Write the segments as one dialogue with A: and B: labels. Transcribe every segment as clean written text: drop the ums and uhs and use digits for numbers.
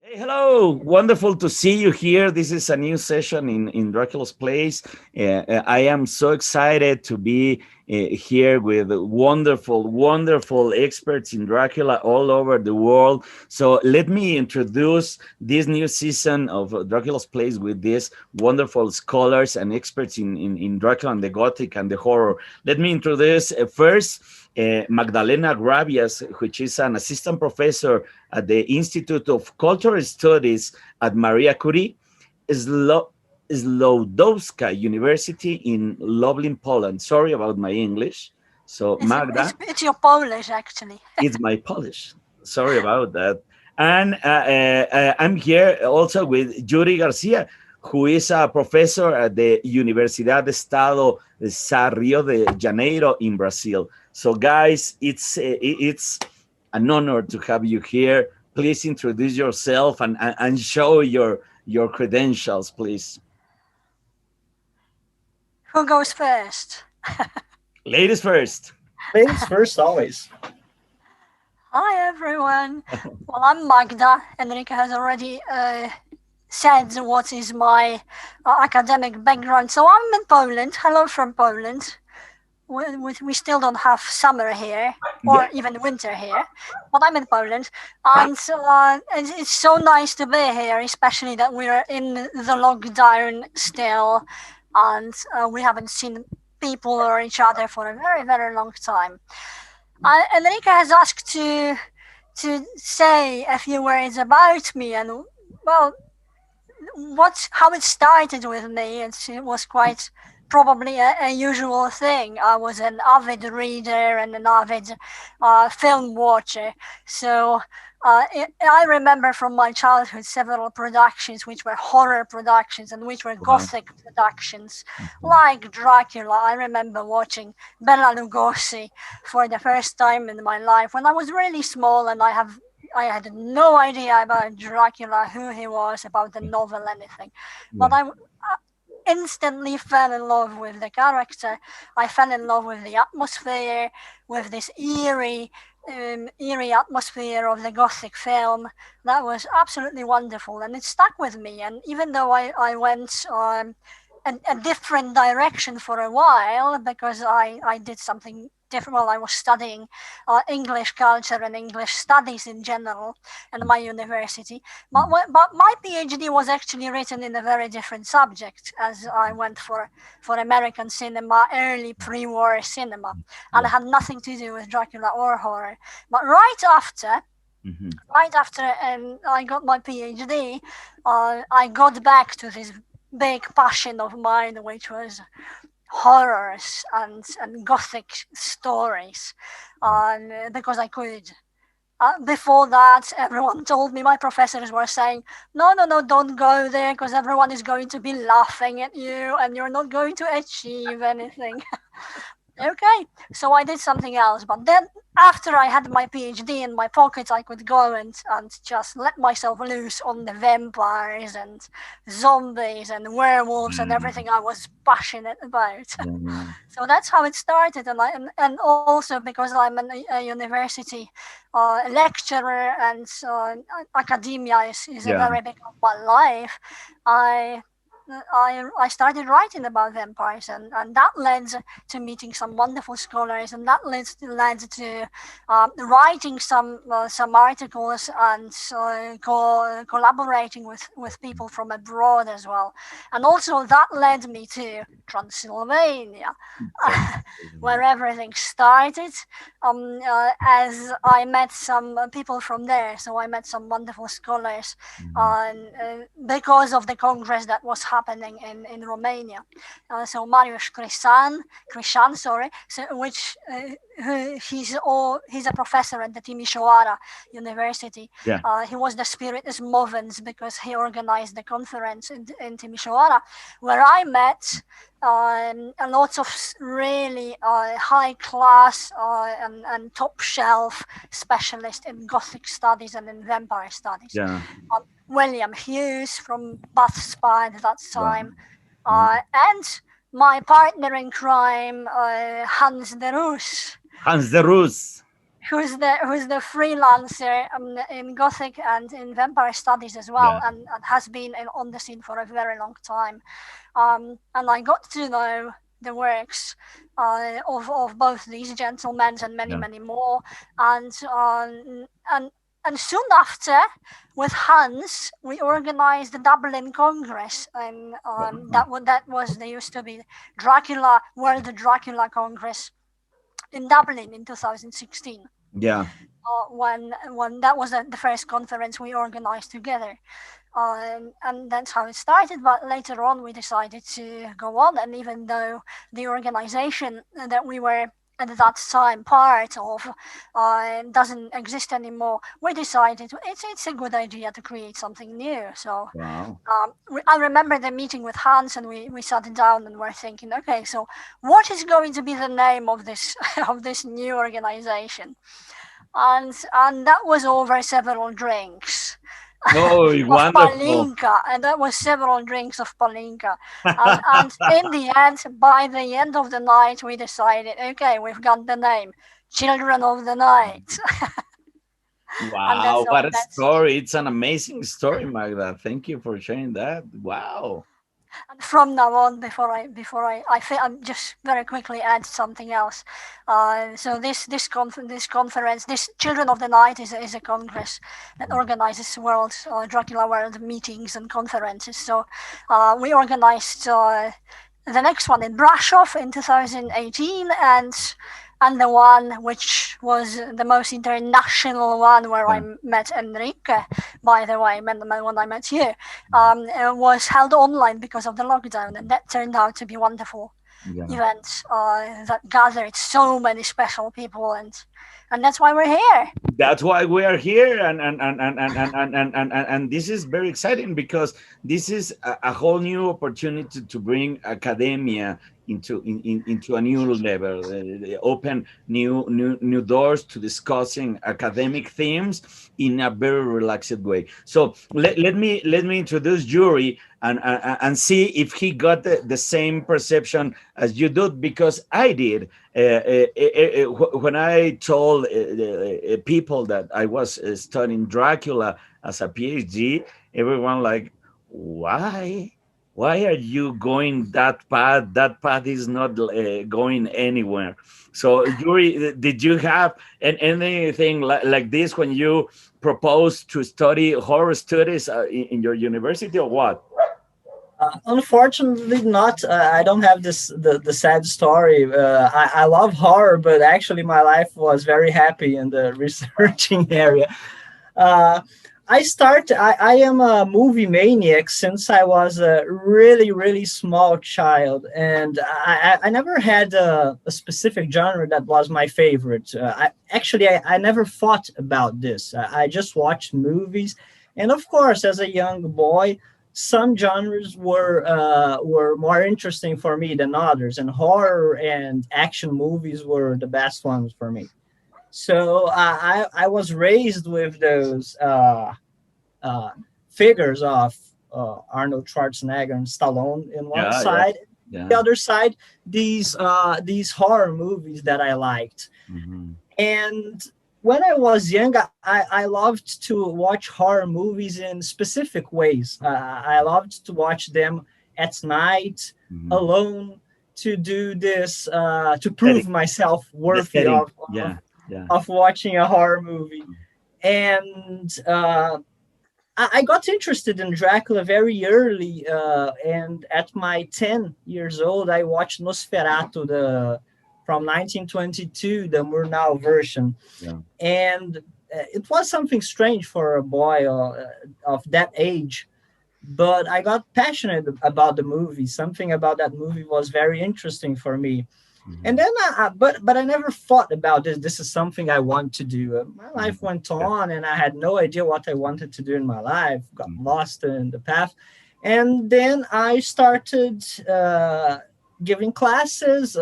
A: Hey, hello. Wonderful to see you here. This is a new session in Dracula's Place. I am so excited to be here with wonderful experts in Dracula all over the world. So let me introduce this new season of Dracula's Place with these wonderful scholars and experts in Dracula and the Gothic and the horror. Let me introduce first Magdalena Grabias, which is an assistant professor at the Institute of Cultural Studies at Maria Curie-Skłodowska University in Lublin, Poland. Sorry about my English. So Magda,
B: It's your Polish, actually.
A: it's my Polish. Sorry about that. And I'm here also with Yuri Garcia, who is a professor at the Universidade Estado Rio de Janeiro in Brazil. So, guys, it's an honor to have you here. Please introduce yourself and show your credentials, please.
B: Who goes first?
A: Ladies first.
C: Ladies first, always.
B: Hi, everyone. Well, I'm Magda. Enrique has already said what is my academic background. So I'm in Poland. Hello from Poland. We still don't have summer here or even winter here, but I'm in Poland, and it's so nice to be here, especially that we're in the lockdown still, and we haven't seen people or each other for a very long time. Enrique has asked to say a few words about me, and well, how it started with me. It was quite probably a usual thing. I was an avid reader and an avid film watcher. So I remember from my childhood several productions which were horror productions and which were Gothic productions, like Dracula. I remember watching Bela Lugosi for the first time in my life when I was really small, and I had no idea about Dracula, who he was, about the novel, anything. But I instantly fell in love with the character. I fell in love with the atmosphere, with this eerie atmosphere of the Gothic film. That was absolutely wonderful, and it stuck with me. And even though I went a different direction for a while, because I did something different. Well, I was studying English culture and English studies in general at my university. But my PhD was actually written in a very different subject, as I went for American cinema, early pre-war cinema, and it had nothing to do with Dracula or horror. But right after I got my PhD, I got back to this big passion of mine, which was horrors and Gothic stories, because I could. Before that, everyone told me, my professors were saying, no, don't go there because everyone is going to be laughing at you and you're not going to achieve anything. Okay, so I did something else. But then after I had my PhD in my pocket, I could go and just let myself loose on the vampires and zombies and werewolves and everything I was passionate about. So that's how it started. And also because I'm a university lecturer, and academia is a very big part of my life, I started writing about vampires, and that led to meeting some wonderful scholars, and that led to writing some articles and collaborating with people from abroad as well. And also that led me to Transylvania, where everything started, as I met some people from there. So I met some wonderful scholars because of the congress that was happening in Romania. So Marius Crișan, he's a professor at the Timișoara University. He was the spiritus movens because he organized the conference in Timișoara, where I met a lot of really high class and top shelf specialists in Gothic studies and in vampire studies. William Hughes from Bath Spa at that time, and my partner in crime, Hans de Roos.
A: Hans de Roos.
B: who's the freelancer in Gothic and in vampire studies as well,
A: Yeah.
B: and has been on the scene for a very long time. And I got to know the works of both these gentlemen and many,
A: Yeah.
B: many more. And and soon after, with Hans, we organized the Dublin Congress, and
A: Wow.
B: that was there used to be Dracula World Dracula Congress in Dublin in 2016.
A: Yeah.
B: When that was the first conference we organized together. And that's how it started. But later on, we decided to go on. And even though the organization that we were at that time part of doesn't exist anymore, we decided it's a good idea to create something new. So
A: Wow.
B: I remember the meeting with Hans, and we sat down and were thinking, okay, so what is going to be the name of this of this new organization? And that was over several drinks
A: Oh,
B: of
A: wonderful.
B: palinka, and that was several drinks of palinka. And in the end, by the end of the night, we decided, okay, we've got the name, Children of the Night. And
A: Wow,
B: that's
A: what
B: all.
A: a story. It's an amazing story, Magda. Thank you for sharing that. Wow.
B: And from now on, I'm just very quickly add something else. So this conference, this Children of the Night is a congress that organizes Dracula World meetings and conferences. So we organized the next one in Brasov in 2018, and the one which was the most international one where I
A: Yeah.
B: met Enrique, by the way, when I met you, was held online because of the lockdown, and that turned out to be wonderful
A: Yeah.
B: event that gathered so many special people, and that's why we're here.
A: That's why we are here, and this is very exciting because this is a whole new opportunity to bring academia into a new level, open new doors to discussing academic themes in a very relaxed way. So let me introduce Yuri and see if he got the same perception as you did, because I did. When I told people that I was studying Dracula as a PhD, everyone like, why? Why are you going that path? That path is not going anywhere. So, Yuri, did you have anything like this when you proposed to study horror studies in your university, or what?
C: Unfortunately, not. I don't have the sad story. I love horror, but actually, my life was very happy in the researching area. Uh, I am a movie maniac since I was a really small child, and I never had a specific genre that was my favorite. I never thought about this. I just watched movies, and of course, as a young boy, some genres were more interesting for me than others, and horror and action movies were the best ones for me. So I was raised with those uh, figures of Arnold Schwarzenegger and Stallone in one
A: Yeah, yeah,
C: side, the
A: yeah.
C: other side these horror movies that I liked.
A: Mhm.
C: And when I was young, I loved to watch horror movies in specific ways. I loved to watch them at night,
A: Mhm.
C: alone, to do this, to
A: Setting,
C: prove myself
A: the
C: worthy
A: setting.
C: of,
A: Yeah, yeah.
C: of watching a horror movie. And I got interested in Dracula very early. And at my 10 years old, I watched Nosferatu, from 1922, the Murnau version.
A: Yeah.
C: And it was something strange for a boy of that age, but I got passionate about the movie. Something about that movie was very interesting for me. And
A: Mhm.
C: then, but I never thought about this. This is something I want to do. My life
A: Mhm.
C: went
A: Yeah.
C: on, and I had no idea what I wanted to do in my life. Got
A: Mhm.
C: lost in the path, and then I started giving classes,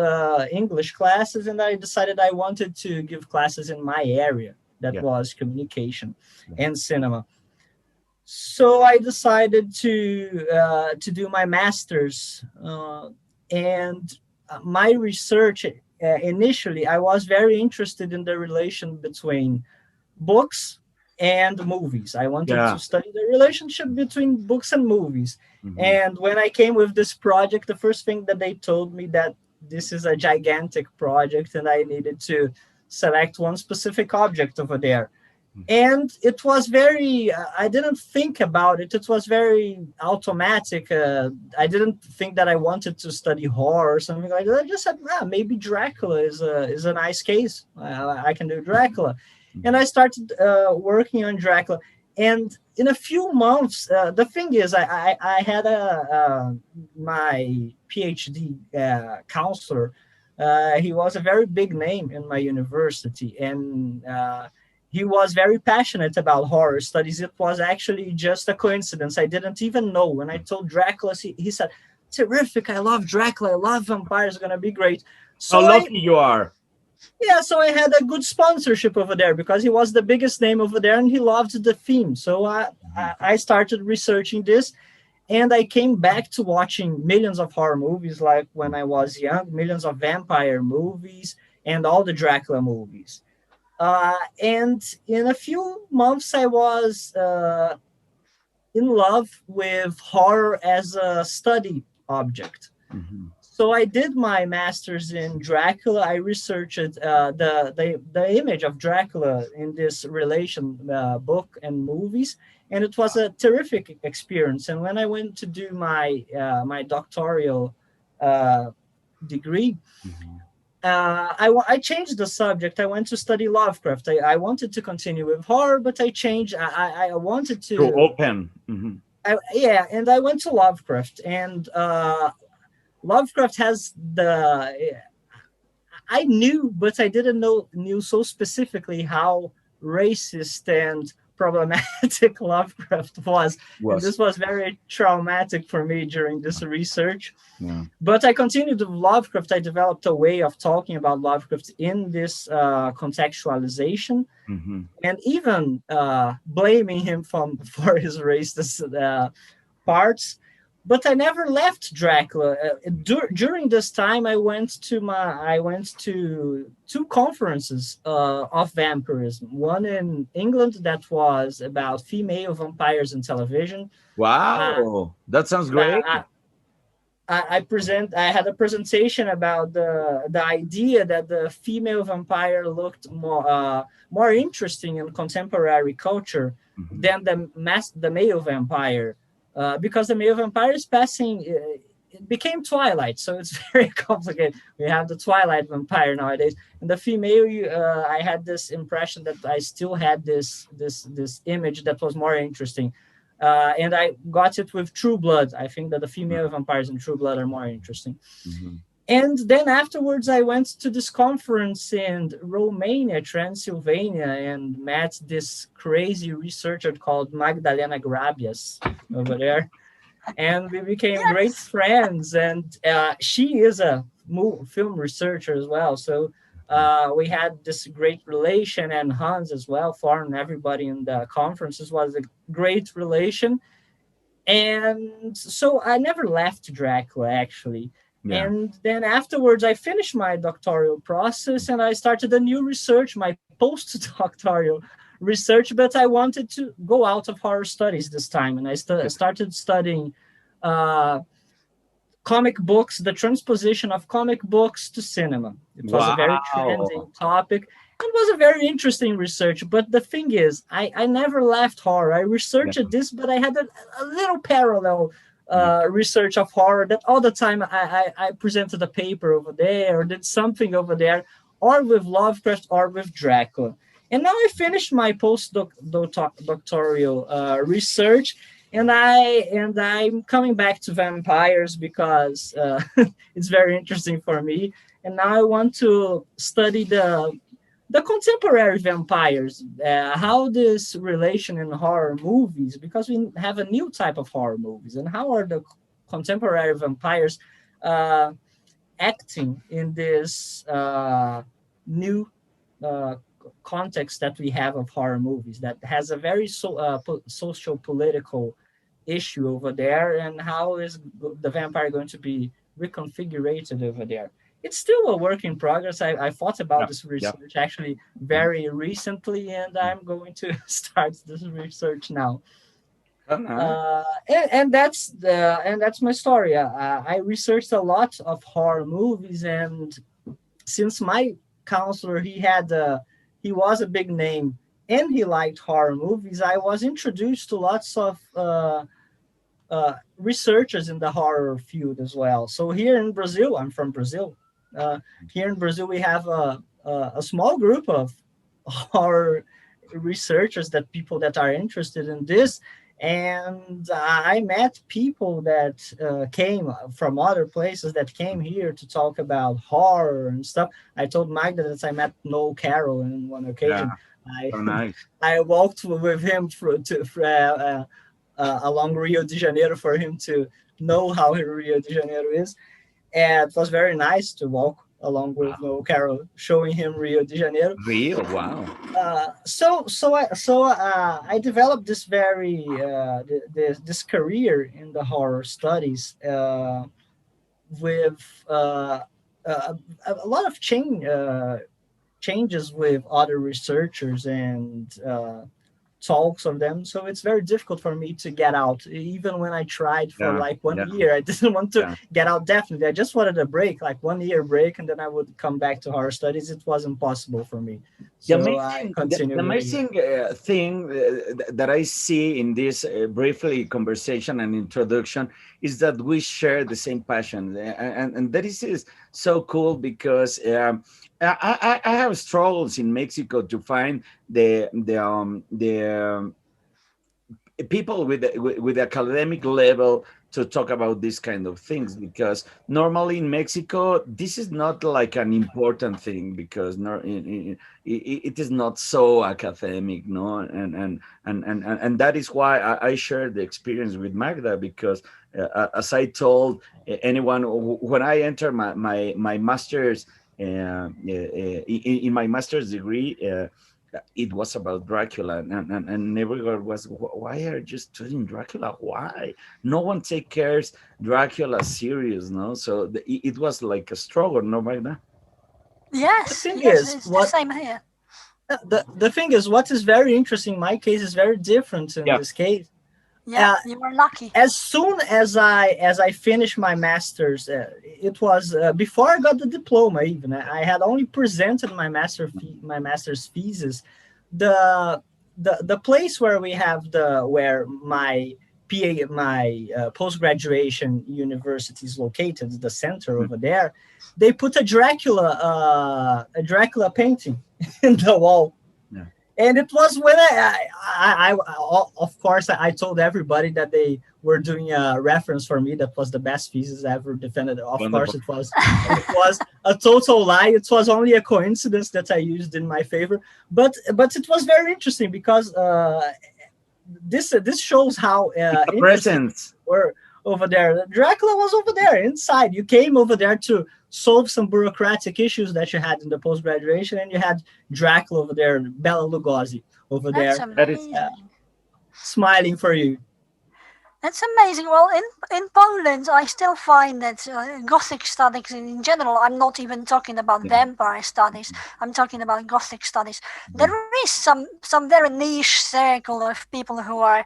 C: English classes, and I decided I wanted to give classes in my area. That
A: Yeah.
C: was communication
A: Yeah.
C: and cinema. So I decided to do my master's, and my research initially, I was very interested in the relation between books and movies. I wanted to study the relationship between books and movies. And when I came with this project, the first thing that they told me that this is a gigantic project and I needed to select one specific object over there. And it was very, I didn't think about it. It was very automatic. I didn't think that I wanted to study horror or something like that. I just said, maybe Dracula is a nice case. I can do Dracula. And I started working on Dracula. And in a few months, the thing is, I had my PhD counselor. He was a very big name in my university. And he was very passionate about horror studies. It was actually just a coincidence. I didn't even know. When I told Dracula, he said, terrific, I love Dracula, I love vampires, going to be great.
A: So how lucky you are.
C: Yeah, so I had a good sponsorship over there because he was the biggest name over there and he loved the theme. So I started researching this, and I came back to watching millions of horror movies like when I was young, millions of vampire movies and all the Dracula movies. And in a few months, I was in love with horror as a study object. So I did my master's in Dracula. I researched the image of Dracula in this relation book and movies, and it was a terrific experience. And when I went to do my my doctoral degree, I changed the subject. I went to study Lovecraft. I wanted to continue with horror, but I changed. I wanted to
A: open.
C: And I went to Lovecraft, and Lovecraft has I knew, but I didn't knew so specifically how racist and problematic Lovecraft was. And this was very traumatic for me during this research. But I continued with Lovecraft. I developed a way of talking about Lovecraft in this contextualization, and even blaming him for his racist parts. But I never left Dracula. During this time, I went to two conferences of vampirism. One in England that was about female vampires in television.
A: Wow, that sounds great.
C: I had a presentation about the idea that the female vampire looked more interesting in contemporary culture than the male vampire. Because the male vampire is passing, it became Twilight, so it's very complicated. We have the Twilight vampire nowadays, and the female. I had this impression that I still had this image that was more interesting, and I got it with True Blood. I think that the female vampires in True Blood are more interesting. And then afterwards, I went to this conference in Romania, Transylvania, and met this crazy researcher called Magdalena Grabias over there. And we became great friends. And she is a film researcher as well. So we had this great relation, and Hans as well, Thorn, everybody in the conferences was a great relation. And so I never left Dracula, actually. And then afterwards, I finished my doctoral process and I started a new research, my postdoctoral research, but I wanted to go out of horror studies this time. And I started studying comic books, the transposition of comic books to cinema. It was a very trending topic. It was a very interesting research. But the thing is, I never left horror. I researched this, but I had a little parallel research of horror that all the time I presented a paper over there or did something over there, or with Lovecraft or with Dracula. And now I finished my postdoctoral research, and I'm coming back to vampires because it's very interesting for me. And now I want to study the contemporary vampires, how this relation in horror movies, because we have a new type of horror movies, and how are the contemporary vampires acting in this new context that we have of horror movies that has a very social political issue over there, and how is the vampire going to be reconfigured over there. it's still a work in progress. I thought about
A: Yeah,
C: this
A: yeah.
C: research actually very recently, and I'm going to start this research now.
A: Oh, nice.
C: And that's my story. I researched a lot of horror movies, and since my counselor he was a big name and he liked horror movies, I was introduced to lots of researchers in the horror field as well. So here in Brazil, I'm from Brazil. Here in Brazil, we have a small group of horror researchers, that people that are interested in this. And I met people that came from other places that came here to talk about horror and stuff. I told Magda that I met Noel Carroll on one
A: Yeah.
C: occasion. I
A: Oh, nice.
C: I walked with him along Rio de Janeiro for him to know how Rio de Janeiro is. And it was very nice to walk along with Noel Carroll, showing him Rio de Janeiro.
A: Real, wow.
C: I developed this this career in the horror studies with a lot of changes with other researchers and talks of them. So it's very difficult for me to get out. Even when I tried for
A: Yeah,
C: like one
A: yeah,
C: year, I didn't want to
A: yeah.
C: get out definitely. I just wanted a break, like 1 year break, and then I would come back to horror studies. It was impossible for me.
A: The
C: So I
A: amazing,
C: continue
A: the
C: with it.
A: amazing thing that I see in this briefly conversation and introduction is that we share the same passion, and that is so cool because I have struggles in Mexico to find the people with academic level to talk about these kind of things, because normally in Mexico this is not like an important thing, because no, it is not so academic, no, and that is why I share the experience with Magda, because as I told anyone when I enter my master's in my master's degree. It was about Dracula, and everyone was, why are you studying Dracula? Why? No one take cares Dracula serious, no? So it was like a struggle, no, Magda?
B: Yes, yes, it's the same here.
C: The thing is, what is very interesting, my case is very different in
A: Yeah.
C: this case.
B: Yeah, you were lucky.
C: As soon as I finished my master's, it was before I got the diploma. Even I had only presented my master's thesis. The place where we have where my post graduation university is located, the center over there, they put a Dracula painting in the wall.
A: Yeah.
C: And it was when I of course, I told everybody that they were doing a reference for me. That was the best thesis ever defended. Of
A: Wonderful.
C: course, it was a total lie. It was only a coincidence that I used in my favor. But it was very interesting because this shows how
A: presence
C: were over there. Dracula was over there inside. You came over there to solve some bureaucratic issues that you had in the post-graduation, and you had Dracula over there, Bela Lugosi over
B: That's
C: there,
B: amazing.
C: smiling for you.
B: That's amazing. Well, in Poland, I still find that Gothic studies in general, I'm not even talking about vampire studies, I'm talking about Gothic studies. There is some very niche circle of people who are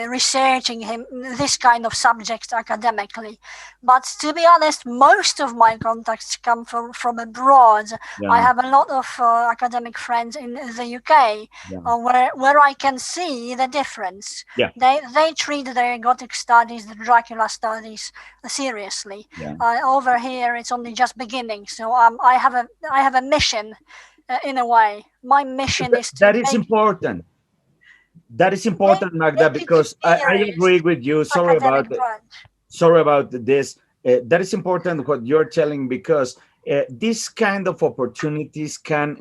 B: researching this kind of subject academically. But to be honest, most of my contacts come from abroad.
A: Yeah.
B: I have a lot of academic friends in the UK where I can see the difference.
A: Yeah.
B: They treat their Gothic studies, the Dracula studies, seriously.
A: Yeah.
B: Over here, it's only just beginning. So I have a mission, in a way. My mission is to.
A: That is important. That is important, Magda, because I agree with you. Sorry about this. That is important what you're telling, because this kind of opportunities is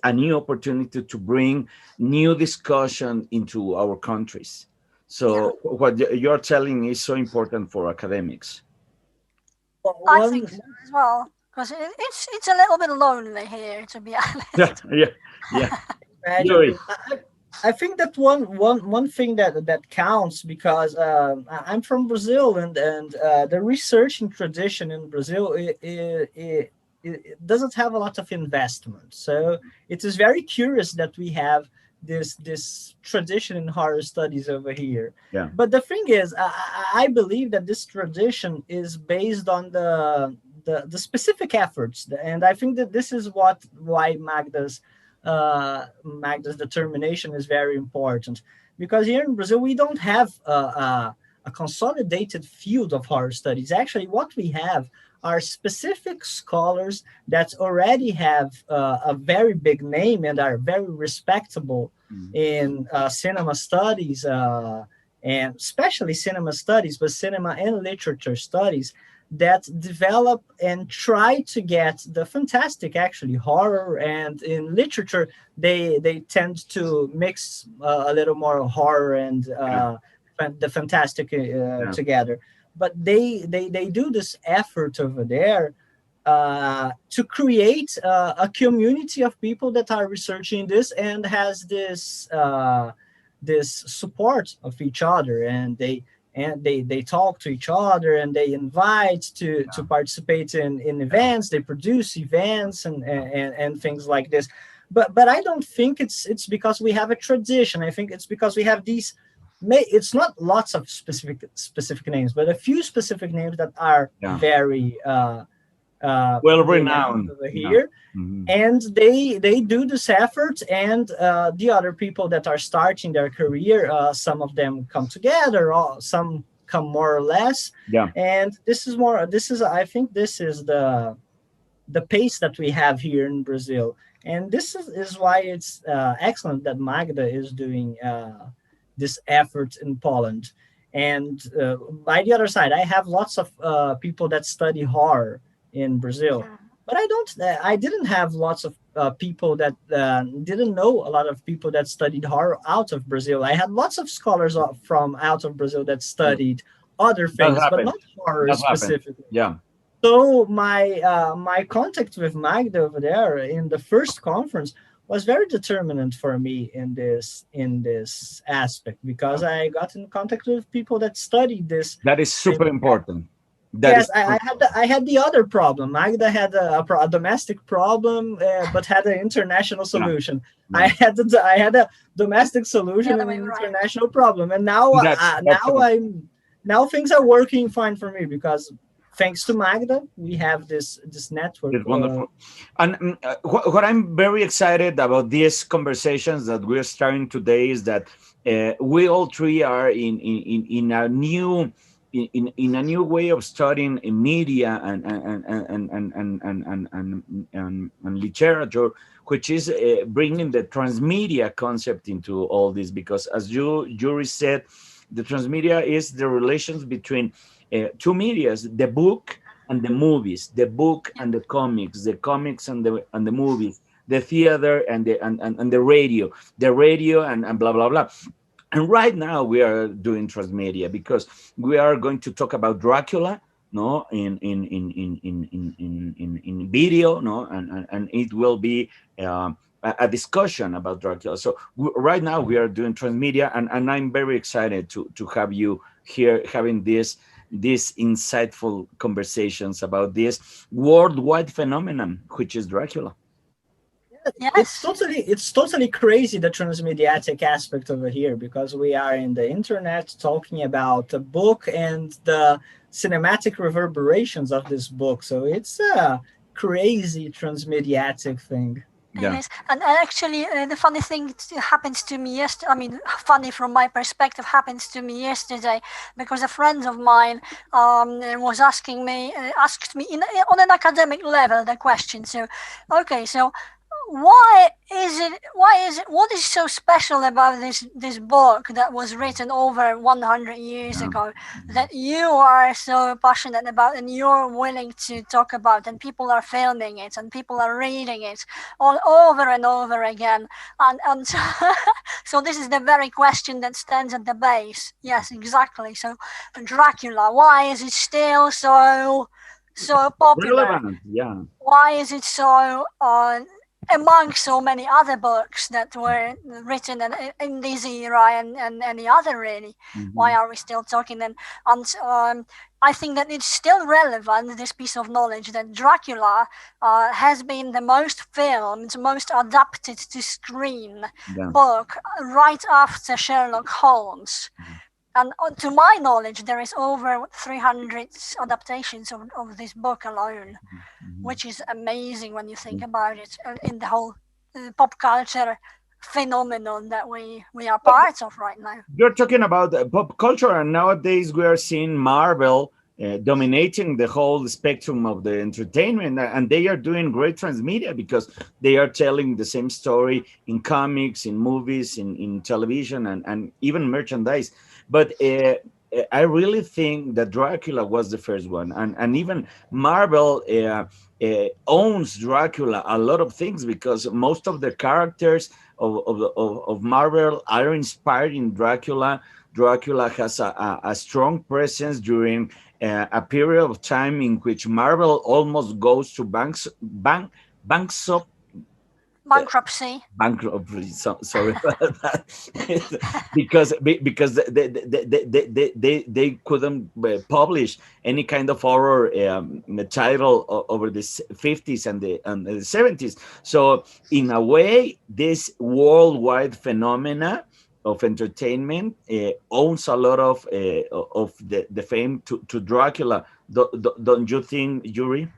A: a new opportunity to bring new discussion into our countries. So what you're telling is so important for academics.
B: I think so as well, because it's a little bit lonely here, to be honest.
A: Yeah. Yuri.
C: I think that one thing that counts, because I'm from Brazil, and the researching tradition in Brazil, it doesn't have a lot of investment. So it is very curious that we have this tradition in horror studies over here.
A: Yeah.
C: But the thing is, I believe that this tradition is based on the specific efforts, and I think that this is why Magda's determination is very important, because here in Brazil we don't have a consolidated field of horror studies. Actually, what we have are specific scholars that already have a very big name and are very respectable in cinema studies, and especially cinema studies, but cinema and literature studies, that develop and try to get the fantastic, actually, horror. And in literature they tend to mix a little more horror and the fantastic together. But they do this effort over there to create a community of people that are researching this and has this support of each other, and they talk to each other, and they invite to participate in events. They produce events and things like this. But I don't think it's because we have a tradition. I think it's because we have these. It's not lots of specific names, but a few specific names that are very
A: well renowned
C: over here. And they do this effort, and the other people that are starting their career, some of them come together, or some come more or less. And I think this is the pace that we have here in Brazil, and this is why it's excellent that Magda is doing this effort in Poland. And by the other side, I have lots of people that study horror in Brazil, but I didn't have lots of people that didn't know a lot of people that studied horror out of Brazil. I had lots of scholars from out of Brazil that studied other things, but not horror specifically. So my contact with Magda over there in the first conference was very determinant for me in this aspect, because I got in contact with people that studied this.
A: That is super important.
C: I had the other problem. Magda had a domestic problem, but had an international solution. I had a domestic solution and an international problem, and now things are working fine for me, because thanks to Magda, we have this network.
A: It's wonderful. And what I'm very excited about these conversations that we're starting today is that we all three are in a new way of studying media and literature, which is bringing the transmedia concept into all this. Because as Yuri said, the transmedia is the relations between two medias: the book and the movies, the book and the comics and the movies, the theater and the radio, and blah blah blah. And right now we are doing transmedia because we are going to talk about Dracula, no, in video, no, and it will be a discussion about Dracula. So right now we are doing transmedia, and I'm very excited to have you here having these insightful conversations about this worldwide phenomenon, which is Dracula.
C: Yes. It's totally crazy, the transmediatic aspect over here, because we are in the internet talking about a book and the cinematic reverberations of this book. So it's a crazy transmediatic thing.
B: Yes, and actually, the funny thing happens to me yesterday. I mean, funny from my perspective, happens to me yesterday, because a friend of mine was asked me on an academic level the question. So, okay, so what is so special about this book that was written over 100 years ago that you are so passionate about and you're willing to talk about, and people are filming it and people are reading it all over and over again, and so this is the very question that stands at the base. Yes, exactly. So Dracula, why is it still so popular?
A: Relevant, yeah.
B: Why is it so among so many other books that were written in this era and any other really. Why are we still talking? And I think that it's still relevant, this piece of knowledge, that Dracula has been the most filmed, most adapted to screen book right after Sherlock Holmes. And to my knowledge, there is over 300 adaptations of this book alone, which is amazing when you think about it in the whole pop culture phenomenon that we are part of right now.
A: You're talking about pop culture, and nowadays we are seeing Marvel dominating the whole spectrum of the entertainment, and they are doing great transmedia because they are telling the same story in comics, in movies, in television, and even merchandise. But I really think that Dracula was the first one, and even Marvel owns Dracula a lot of things because most of the characters of Marvel are inspired in Dracula. Dracula has a strong presence during a period of time in which Marvel almost goes to bankruptcy. Sorry about that. because they couldn't publish any kind of horror title over the 50s and the 70s. So in a way, this worldwide phenomena of entertainment owns a lot of the fame to Dracula. Don't you think, Yuri?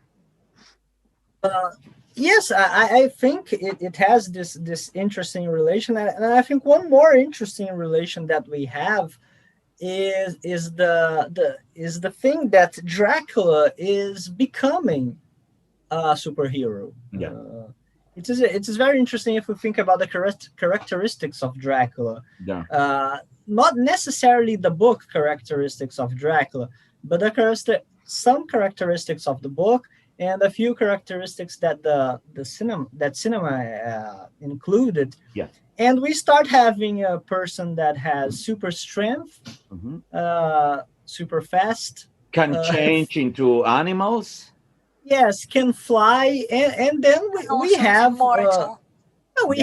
C: Yes, I think it has this interesting relation, and I think one more interesting relation that we have is the thing that Dracula is becoming a superhero.
A: Yeah.
C: It is very interesting if we think about the characteristics of Dracula.
A: Yeah.
C: Not necessarily the book characteristics of Dracula, but some characteristics of the book and a few characteristics that cinema included.
A: Yeah.
C: And we start having a person that has super strength, super fast,
A: can change into animals.
C: Yes, can fly, and then we have we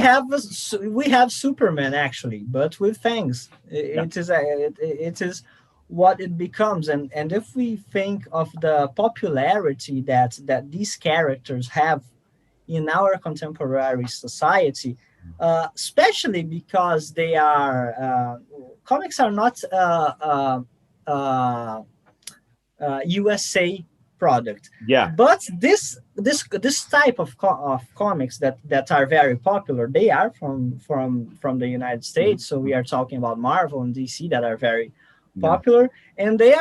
C: have Superman actually, but with fangs. It is what it becomes, and if we think of the popularity that these characters have in our contemporary society, especially because they are comics are not USA product.
A: Yeah.
C: But this type of comics that are very popular, they are from the United States. So we are talking about Marvel and DC that are very popular, and they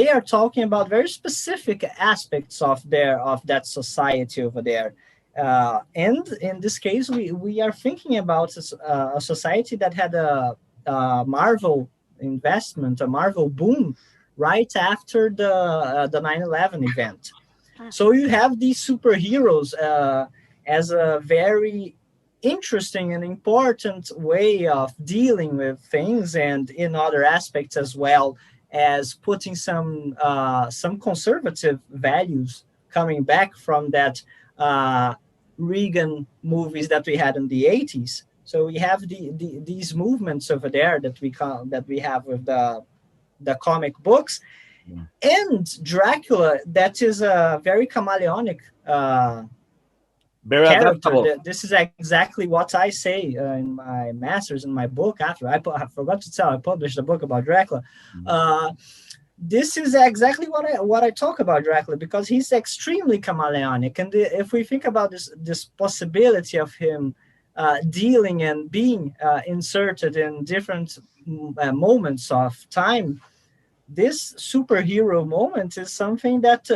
C: are talking about very specific aspects of that society over there. And in this case, we are thinking about a society that had a Marvel investment, a Marvel boom right after the 9/11 event. So you have these superheroes as a very interesting and important way of dealing with things, and in other aspects as well as putting some conservative values coming back from that Reagan movies that we had in the 80s. So we have these movements over there that we have with the comic books, and Dracula, that is a very chameleonic
A: very
C: character.
A: adaptable.
C: This is exactly what I say in my master's, in my book. After I forgot to tell, I published a book about Dracula. This is exactly what I talk about Dracula, because he's extremely chameleonic, and if we think about this possibility of him dealing and being inserted in different moments of time, this superhero moment is something that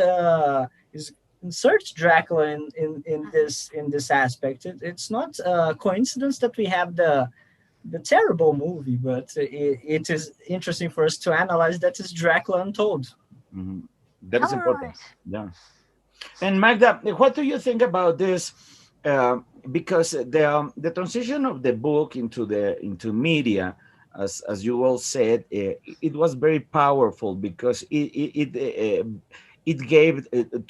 C: inserts Dracula in this aspect. It's not a coincidence that we have the terrible movie, but it is interesting for us to analyze that is Dracula Untold.
A: That is important. Yeah. And Magda, what do you think about this? Because the transition of the book into media, as you all said, it was very powerful because it gave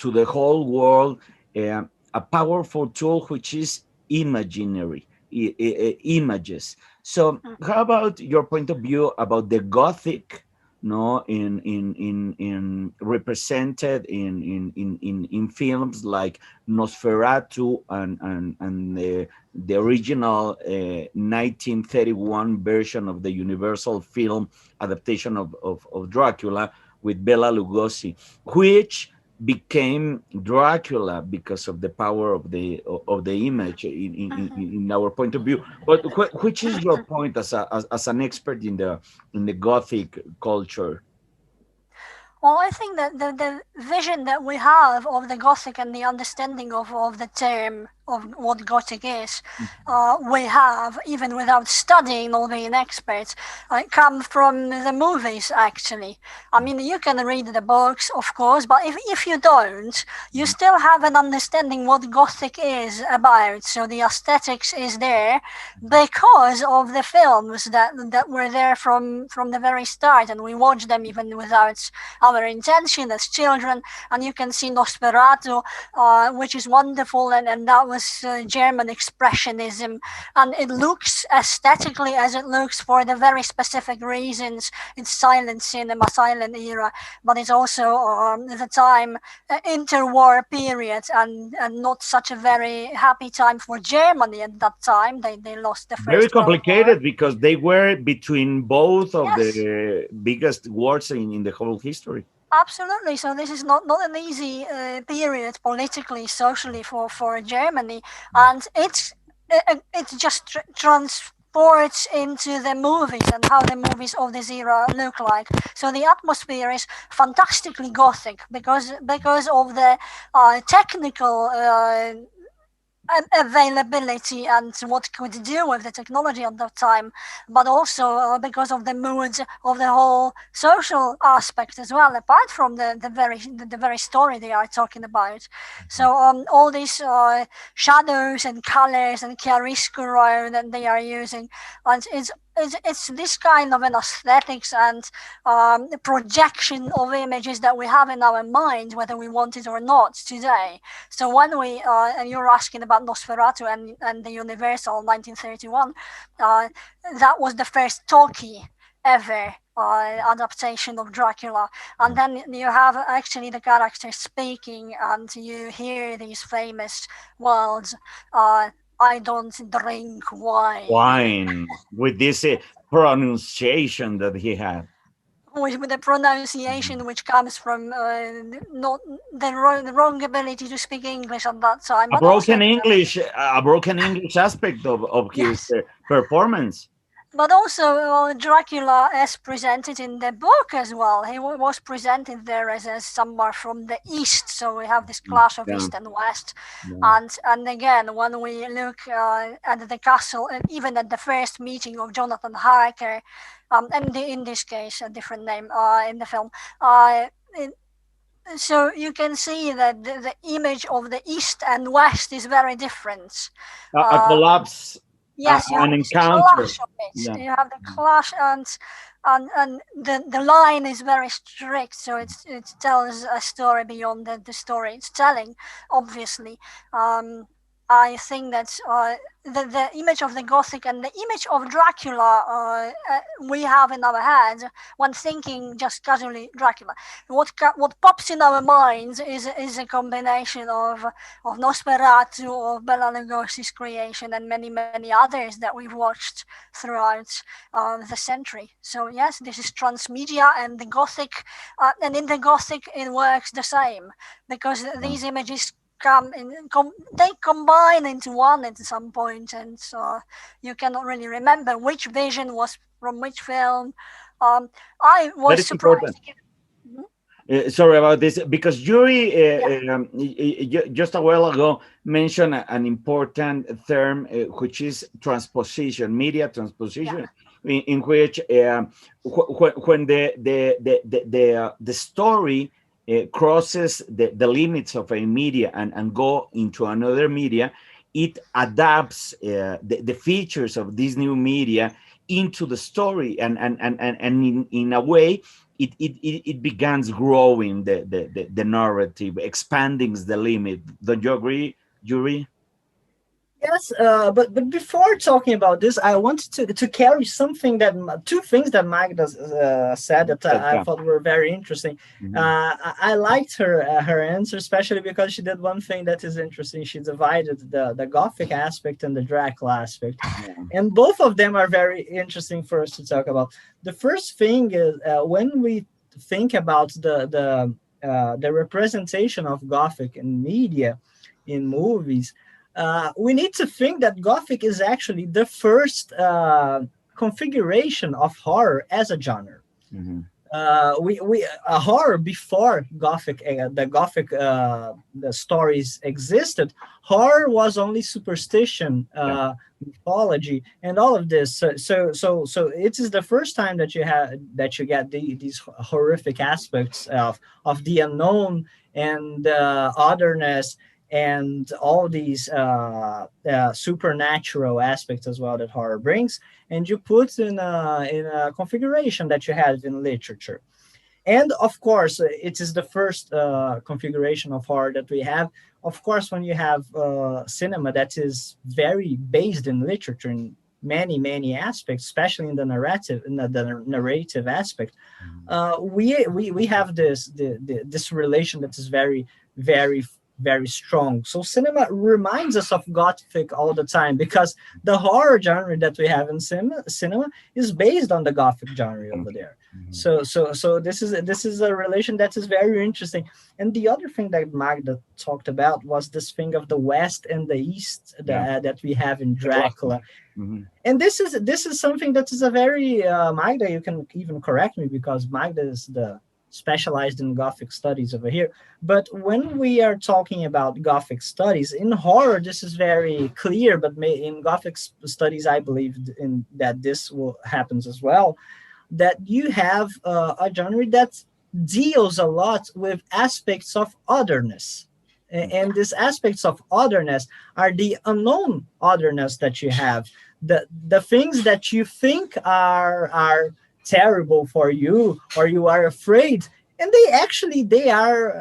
A: to the whole world a powerful tool, which is imaginary images. So how about your point of view about the Gothic, no, in represented in films like Nosferatu and the original 1931 version of the Universal film adaptation of Dracula with Bela Lugosi, which became Dracula because of the power of the image in our point of view. But which is your point as an expert in the Gothic culture?
B: Well, I think that the vision that we have of the Gothic and the understanding of the term of what Gothic is, we have, even without studying or being experts, come from the movies, actually. I mean, you can read the books, of course, but if you don't, you still have an understanding what Gothic is about. So the aesthetics is there because of the films that were there from the very start, and we watched them even without our intention as children. And you can see Nosferatu, which is wonderful, and that was German expressionism, and it looks aesthetically as it looks for the very specific reasons. It's silent cinema, silent era, but it's also the time interwar period, and not such a very happy time for Germany at that time. They lost the
A: Very
B: First World War.
A: complicated because they were between both of
B: Yes.
A: the biggest wars in the whole history.
B: Absolutely. So this is not an easy period politically, socially for Germany, and it just transports into the movies and how the movies of this era look like. So the atmosphere is fantastically Gothic because of the technical availability and what could do with the technology at that time, but also because of the moods of the whole social aspect as well, apart from the very story they are talking about. So all these shadows and colors and chiaroscuro that they are using, and it's this kind of an aesthetics and projection of images that we have in our mind, whether we want it or not today. So when we and you're asking about Nosferatu and the Universal 1931, that was the first talkie ever adaptation of Dracula, and then you have actually the character speaking, and you hear these famous words. I don't drink wine.
A: Wine with this pronunciation that he had.
B: With the pronunciation which comes from not the wrong ability to speak English at that time,
A: A
B: but also
A: broken English aspect of his
B: yes,
A: performance.
B: but also Dracula as presented in the book as well. He was presented there as somewhere from the east, so we have this clash of
A: Yeah.
B: east and west.
A: Yeah.
B: And again, when we look at the castle, and even at the first meeting of Jonathan Harker, and in this case a different name in the film, so you can see that the image of the east and west is very different.
A: A collapse,
B: Yes, you
A: an
B: have this
A: encounter.
B: clash of it.
A: Yeah.
B: You have the clash, and the line is very strict, so it tells a story beyond the story it's telling. Obviously, I think that the image of the Gothic and the image of Dracula we have in our heads when thinking just casually Dracula. What pops in our minds is a combination of Nosferatu, of Bela Lugosi's creation, and many others that we've watched throughout the century. So yes, this is Transmedia and the Gothic, and in the Gothic it works the same because these images they combine into one at some point, and so you cannot really remember which vision was from which film. I
A: That
B: was
A: is important.
B: surprised.
A: Sorry about this, because Yuri just a while ago mentioned an important term, which is transposition, media transposition, in which when the story crosses the limits of a media and go into another media, it adapts the features of this new media into the story, and in a way it begins growing the narrative, expanding the limit. Don't you agree, Yuri?
C: Yes, but before talking about this, I wanted to carry something that two things that Magda said that I
A: Yeah.
C: thought were very interesting.
A: Mhm.
C: I liked her answer, especially because she did one thing that is interesting. She divided the Gothic aspect and the Dracula aspect,
A: Yeah.
C: and both of them are very interesting for us to talk about. The first thing is when we think about the representation of Gothic in media, in movies, we need to think that Gothic is actually the first configuration of horror as a genre.
A: Mhm.
C: We horror before Gothic, the stories existed. Horror was only superstition,
A: Yeah.
C: mythology, and all of this. So it is the first time that you get these horrific aspects of the unknown and otherness and all these supernatural aspects as well that horror brings, and you put in a configuration that you have in literature. And of course, it is the first configuration of horror that we have. Of course, when you have cinema that is very based in literature in many aspects, especially in the narrative aspect,
A: Mhm.
C: we have this relation that is very very strong. So cinema reminds us of Gothic all the time because the horror genre that we have in cinema is based on the Gothic genre over there.
A: Mhm.
C: So this is a relation that is very interesting. And the other thing that Magda talked about was this thing of the West and the East
A: Yeah.
C: that we have in
A: The classic.
C: Dracula.
A: Mhm.
C: And this is something that is a very Magda, you can even correct me because Magda is the specialized in Gothic studies over here. But when we are talking about Gothic studies in horror, this is very clear. But in Gothic studies, I believe in that this will happens as well. That you have a genre that deals a lot with aspects of otherness. And these aspects of otherness are the unknown otherness that you have, the things that you think are terrible for you or you are afraid, and they are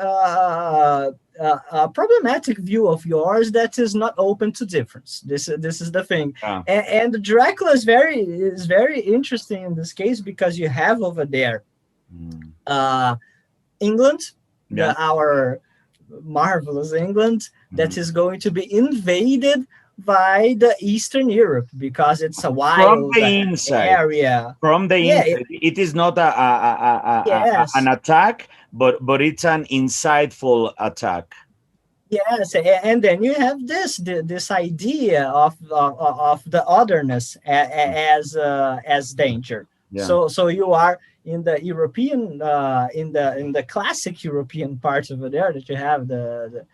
C: a problematic view of yours that is not open to difference. This is the thing.
A: Yeah.
C: And Dracula is very interesting in this case because you have over there
A: Mhm.
C: uh, England,
A: Yeah.
C: our marvelous England, that
A: Mhm.
C: is going to be invaded by the Eastern Europe because it's a
A: From
C: wild
A: the inside.
C: area.
A: From the
C: Yeah,
A: inside. It is not an
C: yes,
A: attack, but it's an insightful attack.
C: yes, and then you have this idea of the otherness as danger.
A: Yeah.
C: So you are in the European in the classic European part over there that you have the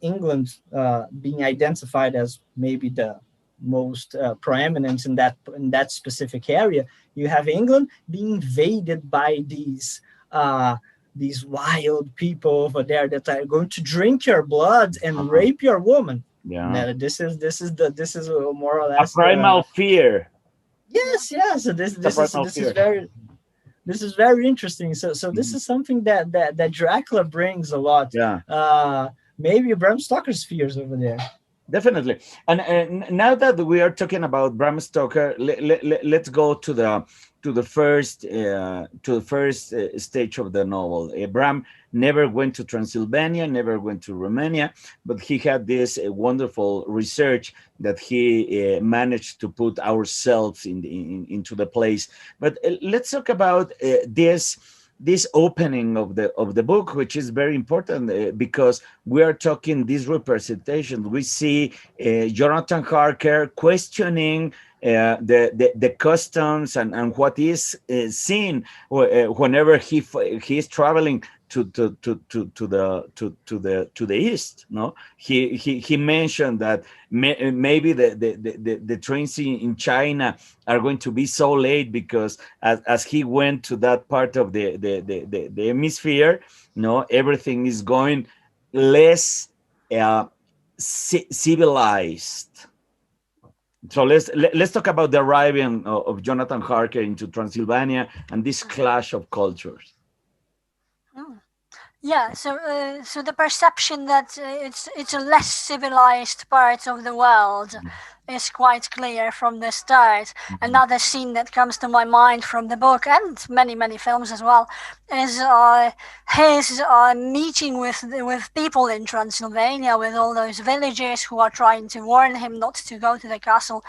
C: England being identified as maybe the most proeminent in that specific area. You have England being invaded by these wild people over there that are going to drink your blood and
A: Uh-huh.
C: rape your woman.
A: Yeah.
C: Now, this is more or
A: A
C: less
A: primal
C: the
A: fear.
B: Yeah.
C: yes. This
A: It's a
C: this is
A: primal
C: this is
A: fear.
C: very interesting. So this
A: Mhm.
C: is something that Dracula brings a lot.
A: Yeah.
C: Maybe Bram Stoker's fears over there.
A: Definitely. And now that we are talking about Bram Stoker, let's go to the first stage of the novel. Bram never went to Transylvania, never went to Romania, but he had this wonderful research that he managed to put ourselves into the place. But let's talk about this opening of the book, which is very important because we are talking this representation. We see Jonathan Harker questioning the customs and what is seen whenever he is traveling to the east. No, he mentioned that maybe the trains in China are going to be so late because as he went to that part of the hemisphere, no, everything is going less uh, civilized. So let's talk about the arriving of Jonathan Harker into Transylvania and this clash of cultures.
B: Mm. Yeah, so the perception that it's a less civilized part of the world is quite clear from the start. Another scene that comes to my mind from the book and many films as well is his meeting with people in Transylvania, with all those villagers who are trying to warn him not to go to the castle,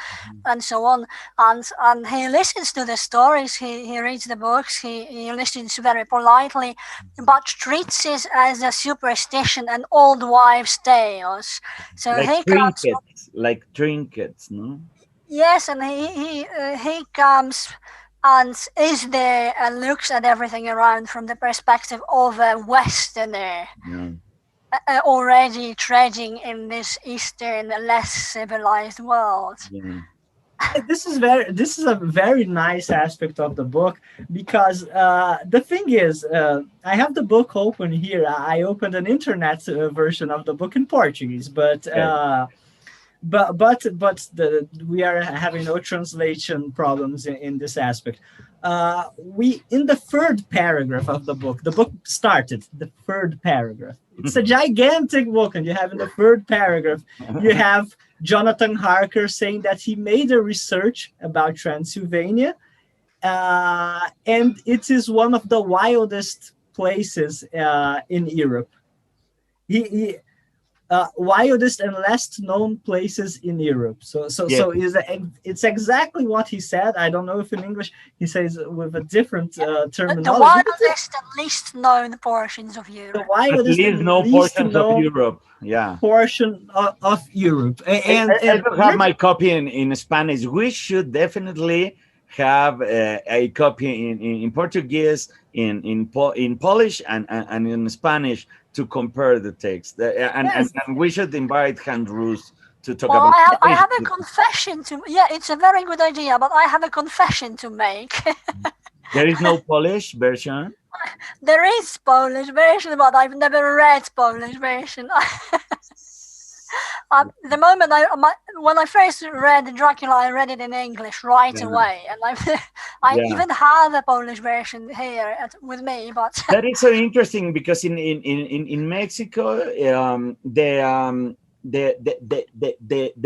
B: and so on. And he listens to the stories, he reads the books, he listens very politely, but treats it as a superstition and old wives' tales. So
A: Like
B: he comes.
A: trinkets, like trinkets, no?
B: Yes, and he comes and is there and looks at everything around from the perspective of a Westerner,
A: Yeah.
B: already treading in this Eastern, less civilized world.
A: Yeah.
C: This is a very nice aspect of the book, because the thing is, I have the book open here. I opened an internet version of the book in Portuguese, but we are having no translation problems in this aspect. We, in the third paragraph of the book started the third paragraph. It's a gigantic book, and you have in the third paragraph, you have Jonathan Harker saying that he made a research about Transylvania, and it is one of the wildest places in Europe. He wildest and less known places in Europe. So it's exactly what he said. I don't know if in English he says with a different terminology.
B: The wildest and least known portions of Europe.
C: The wildest and least
A: portions
C: known
A: of Europe. Yeah.
C: portion of Europe. And
A: I don't have my copy in Spanish. We should definitely have a copy in Portuguese, in Polish, and in Spanish to compare the text. And we should invite Hans Roos to talk about.
B: I have a confession to. Yeah, it's a very good idea, but I have a confession to make.
A: There is no Polish version.
B: There is Polish version, but I've never read Polish version. The moment when I first read Dracula, I read it in English right away, and I even have a Polish version here with me. But
A: that is so interesting, because in Mexico, the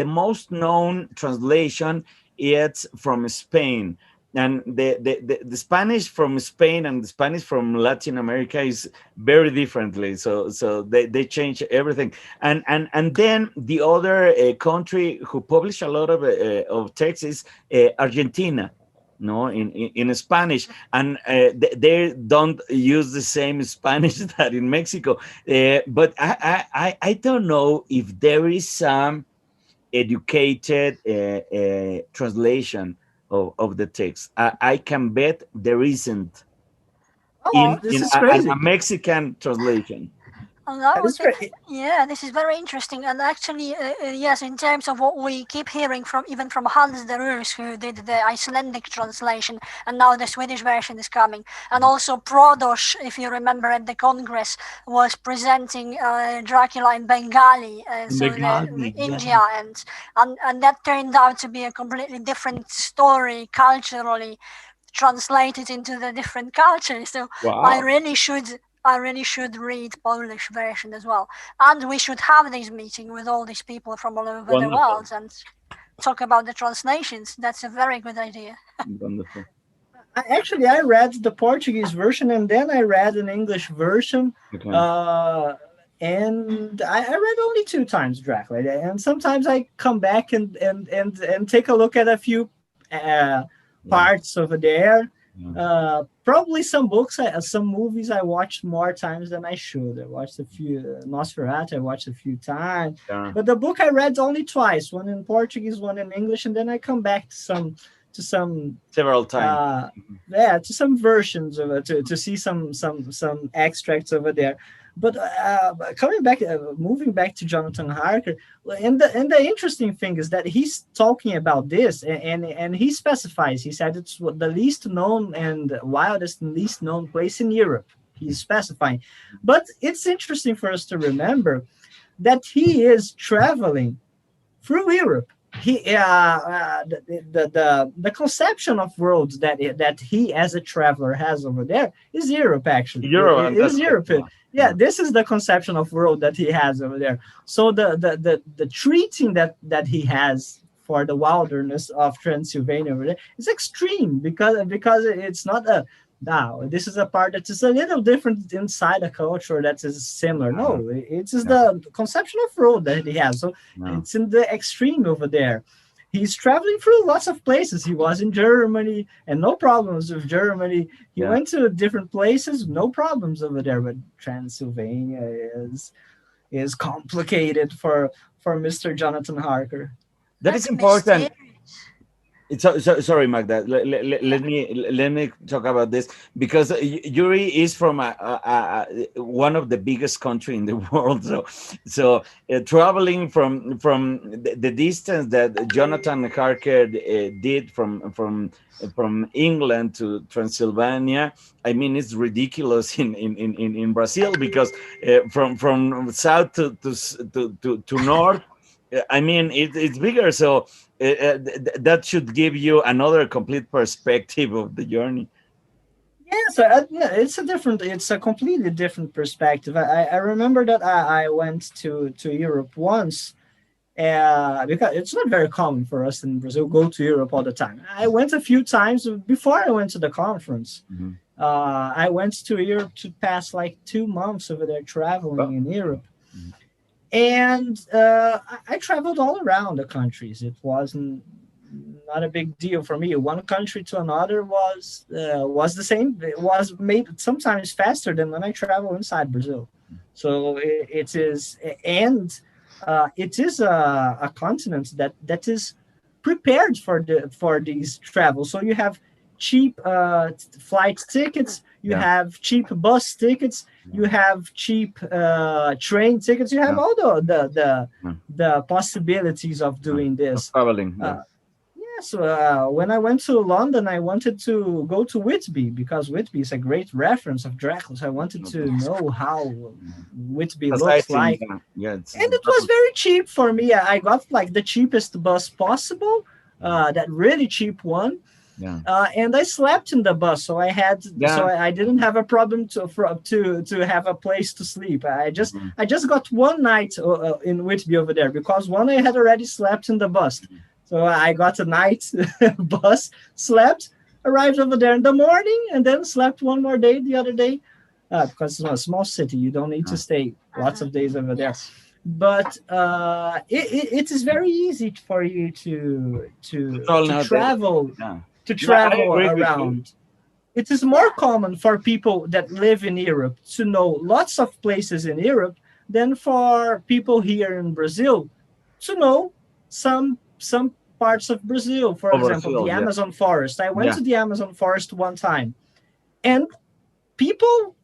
A: most known translation is from Spain. And the Spanish from Spain and the Spanish from Latin America is very differently. So they change everything. And then the other country who publish a lot of texts is Argentina, no, in Spanish, and they don't use the same Spanish that in Mexico. But I don't know if there is some educated translation of the text. I can bet there isn't in a Mexican translation.
B: Yeah, this is very interesting. And actually, yes, in terms of what we keep hearing even from Hans de Roos, who did the Icelandic translation, and now the Swedish version is coming. And also Prodos, if you remember at the Congress, was presenting Dracula in Bengali, India, and that turned out to be a completely different story culturally, translated into the different cultures. So
A: wow.
B: I really should read Polish version as well. And we should have this meeting with all these people from all over the world and talk about the translations. That's a very good idea.
A: Wonderful.
C: Actually, I read the Portuguese version, and then I read an English version.
A: Okay.
C: And I read only 2 times Dracula. And sometimes I come back and take a look at a few parts over there. Probably some books, some movies I watched more times than I should. I watched a few Nosferatu. I watched a few times, but the book I read only twice, one in Portuguese, one in English, and then I come back to some
A: several times.
C: To some versions of it to see some extracts over there. But moving back to Jonathan Harker, and the interesting thing is that he's talking about this, and he specifies. He said it's the least known and wildest and least known place in Europe. He's specifying, but it's interesting for us to remember that he is traveling through Europe. He the conception of worlds that he as a traveler has over there is Europe. Actually,
A: Europe.
C: It is Europe. Yeah, this is the conception of world that he has over there. So the treating that he has for the wilderness of Transylvania over there is extreme because it's not a now this is a part that is a little different inside a culture that is similar. No, it is the conception of road that he has. So it's in the extreme over there. He's traveling through lots of places. He was in Germany and no problems with Germany. He went to different places, no problems over there. But Transylvania is complicated for Mr. Jonathan Harker.
A: That is important. Sorry, Magda. Let me talk about this because Yuri is from one of the biggest country in the world. So traveling from the distance that Jonathan Harker did from England to Transylvania, I mean, it's ridiculous in Brazil because from south to north, I mean, it's bigger. So. That should give you another complete perspective of the journey.
C: Yes, it's a completely different perspective. I remember that I went to Europe once, because it's not very common for us in Brazil go to Europe all the time. I went a few times before I went to the conference. Mm-hmm. I went to Europe to pass like 2 months over there traveling in Europe. Mm-hmm. And I traveled all around the countries. It wasn't not a big deal for me. One country to another was the same. It was made sometimes faster than when I travel inside Brazil. So it is a continent that is prepared for these travels. So you have cheap flight tickets. You have cheap bus tickets. You have cheap train tickets. You have all the possibilities of doing this.
A: Traveling.
C: So when I went to London, I wanted to go to Whitby because Whitby is a great reference of Dracula. So I wanted to know how Whitby looks like. And it was very cheap for me. I got like the cheapest bus possible, that really cheap one. Yeah. And I slept in the bus, so I had, so I didn't have a problem to have a place to sleep. I just got one night in Whitby over there because one I had already slept in the bus, so I got a night bus, slept, arrived over there in the morning, and then slept one more day the other day, because it's a small city. You don't need to stay lots of days over there. But it is very easy for you to travel. To travel around. It is more common for people that live in Europe to know lots of places in Europe than for people here in Brazil to know some parts of Brazil. For example, the Amazon forest. I went to the Amazon forest one time, and people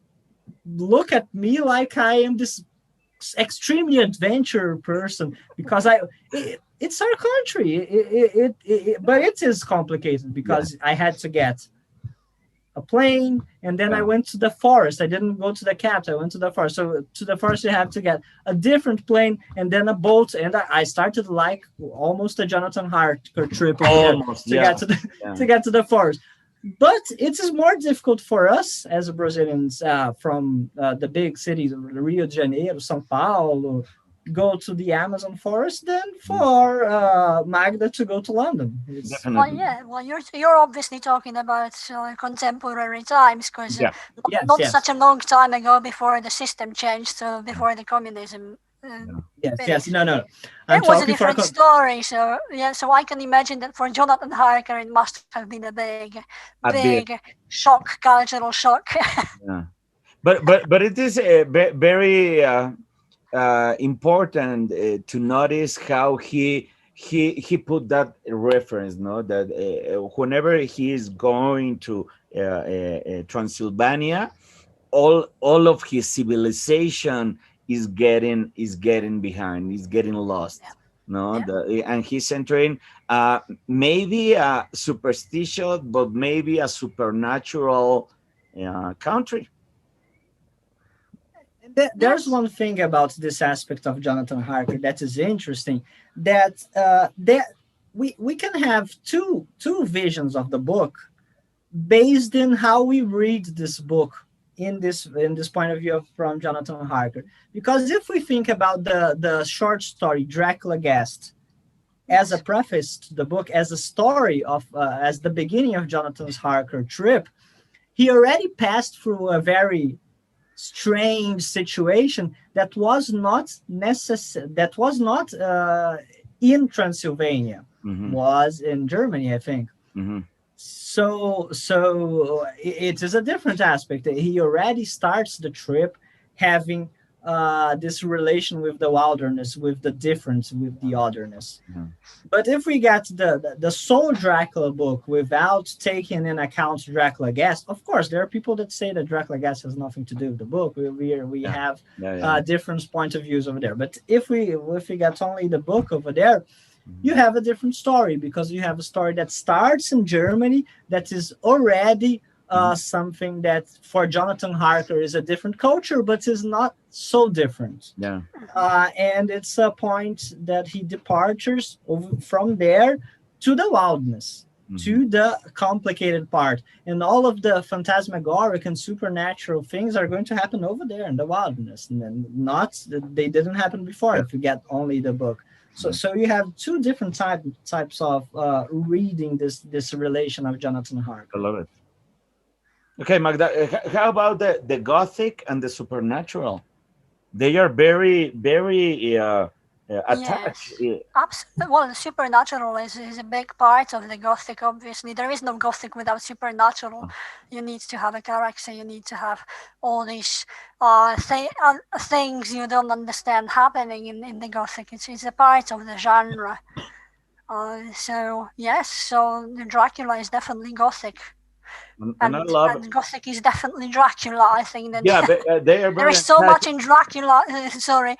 C: look at me like I am this extremely adventure person because it's our country, but it is complicated because I had to get a plane, and then I went to the forest. I didn't go to the capital. I went to the forest. So to the forest, you have to get a different plane and then a boat. And I started like almost a Jonathan Harker trip to get to the forest. But it is more difficult for us as Brazilians from the big cities, Rio de Janeiro, São Paulo, go to the Amazon forest than for Magda to go to London.
B: Well, you're obviously talking about contemporary times because not such a long time ago before the system changed, so before the communism. No.
C: It
B: was a different story, so I can imagine that for Jonathan Harker it must have been a big shock, cultural shock.
A: But it is very important to notice how he put that reference, that whenever he is going to Transylvania, all of his civilization is getting behind, is getting lost. And he's entering maybe a superstitious, but maybe a supernatural country.
C: There's one thing about this aspect of Jonathan Harker that is interesting, that we can have two visions of the book based on how we read this book in this point of view from Jonathan Harker, because if we think about the short story Dracula Guest as a preface to the book, as a story of as the beginning of Jonathan Harker trip, he already passed through a very strange situation that was not necessary, that was not in Transylvania, was in Germany, I think. So it is a different aspect. He already starts the trip having this relation with the wilderness, with the difference, with the otherness. But if we get the sole Dracula book without taking in account Dracula Guest, of course, there are people that say that Dracula Guest has nothing to do with the book. We have different point of views over there. But if we get only the book over there, you have a different story, because you have a story that starts in Germany that is already something that for Jonathan Harker is a different culture, but is not so different. And it's a point that he departures from there to the wildness, to the complicated part. And all of the phantasmagoric and supernatural things are going to happen over there in the wilderness. And then they didn't happen before if you get only the book. So you have two different types of reading this relation of Jonathan Harker.
A: I love it. Okay, Magda, how about the Gothic and the supernatural? They are very, very attached.
B: Yes, absolutely. Well, the supernatural is a big part of the Gothic, obviously. There is no Gothic without supernatural. You need to have a character, you need to have all these things you don't understand happening in the Gothic. It's a part of the genre. So, yes, so the Dracula is definitely Gothic.
A: And I love
B: and Gothic is definitely Dracula. I think that
A: they are
B: there is so much in Dracula. Sorry,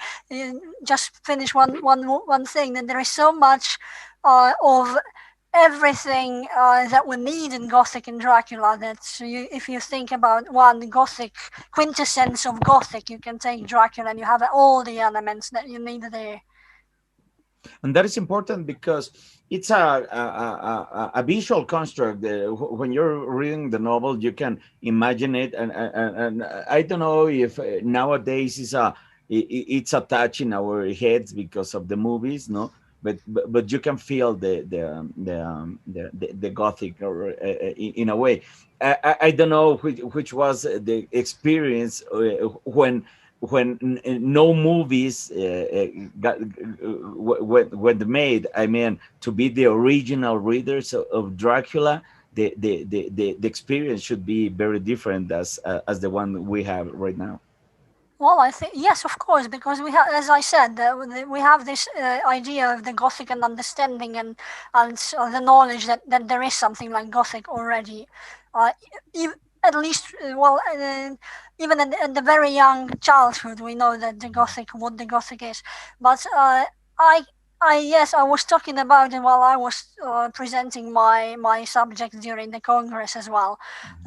B: just finish one thing. That there is so much of everything that we need in Gothic and Dracula. That if you think about one Gothic quintessence of Gothic, you can take Dracula and you have all the elements that you need there.
A: And that is important because it's a visual construct. When you're reading the novel, you can imagine it, and I don't know if nowadays it's attached in our heads because of the movies, no. But you can feel the Gothic or in a way. I don't know which was the experience when no movies were made. I mean, to be the original readers of Dracula, the experience should be very different as the one we have right now.
B: Well, I think yes, of course, because we have, as I said, we have this idea of the Gothic and understanding and the knowledge that there is something like Gothic already. At least, even at the very young childhood, we know that what the Gothic is. But yes, I was talking about it while I was presenting my subject during the Congress as well.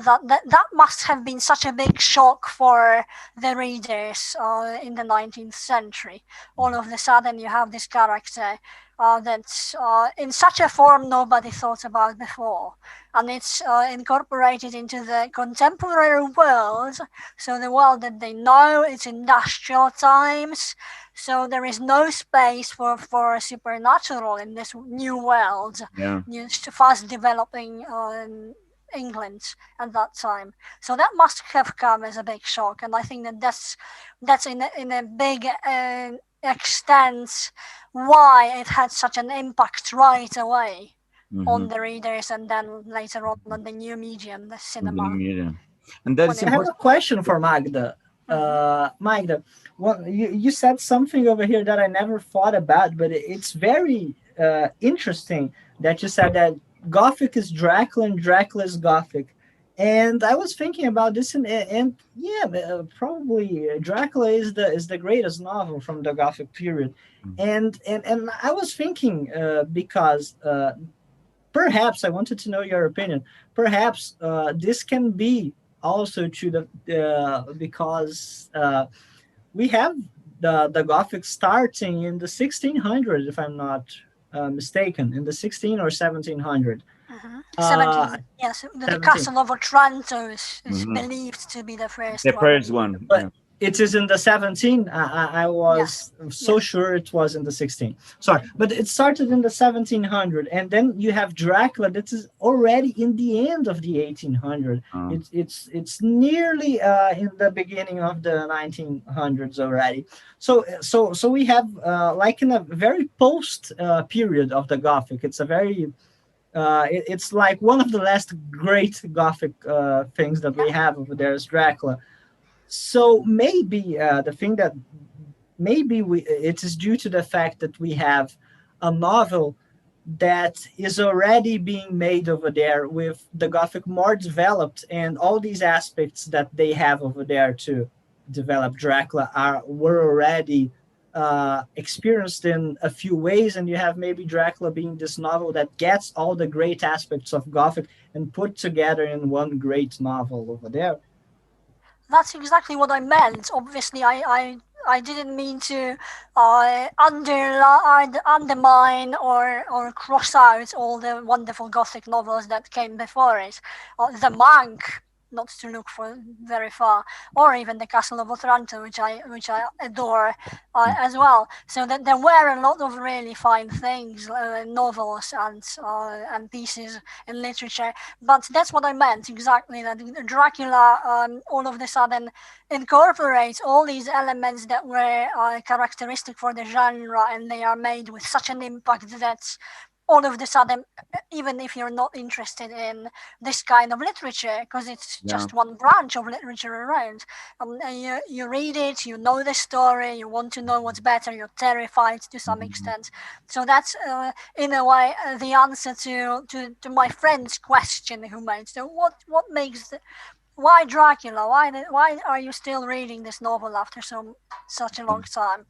B: That must have been such a big shock for the readers in the 19th century. All of a sudden, you have this character that's in such a form nobody thought about before. And it's incorporated into the contemporary world. So the world that they know, it's industrial times. So there is no space for supernatural in this new world. Fast developing England at that time. So that must have come as a big shock. And I think that's in a big extent why it had such an impact right away on the readers, and then later on the new medium, the cinema.
A: And that's
C: I have a question for Magda. Magda, well, you said something over here that I never thought about, but it's very interesting that you said that Gothic is Dracula and Dracula is Gothic. And I was thinking about this, and probably Dracula is the greatest novel from the Gothic period, and I was thinking because perhaps I wanted to know your opinion. Perhaps this can be also to because we have the Gothic starting in the 1600s, if I'm not mistaken, in the 16 or 1700.
B: 17, yes. The
C: 17.
B: Castle of Otranto is
A: Mhm.
B: believed to be the first
A: The
B: one.
A: first one.
C: But
A: Yeah.
C: it is in the 17. I was so
B: yes.
C: sure it was in the 16. Sorry, but it started in the 1700, and then you have Dracula. That is already in the end of the 1800.
A: Oh.
C: It's nearly in the beginning of the 1900s already. So we have like in a very post period of the Gothic. It's a very it's like one of the last great Gothic things that we have over there is Dracula. So maybe the thing that maybe it is due to the fact that we have a novel that is already being made over there with the Gothic more developed, and all these aspects that they have over there to develop Dracula were already experienced in a few ways, and you have maybe Dracula being this novel that gets all the great aspects of Gothic and put together in one great novel over there.
B: That's exactly what I meant. Obviously, I didn't mean to undermine or cross out all the wonderful Gothic novels that came before it. The Monk, not to look for very far, or even the Castle of Otranto, which I adore as well. So that there were a lot of really fine things, novels and pieces in literature. But that's what I meant exactly. That Dracula all of a sudden incorporates all these elements that were characteristic for the genre, and they are made with such an impact that all of a sudden, even if you're not interested in this kind of literature, because it's
A: Yeah.
B: just one branch of literature around, you read it, you know the story, you want to know what's better, you're terrified to some extent. So that's in a way the answer to my friend's question who made. So what makes why Dracula? Why are you still reading this novel after such a long time?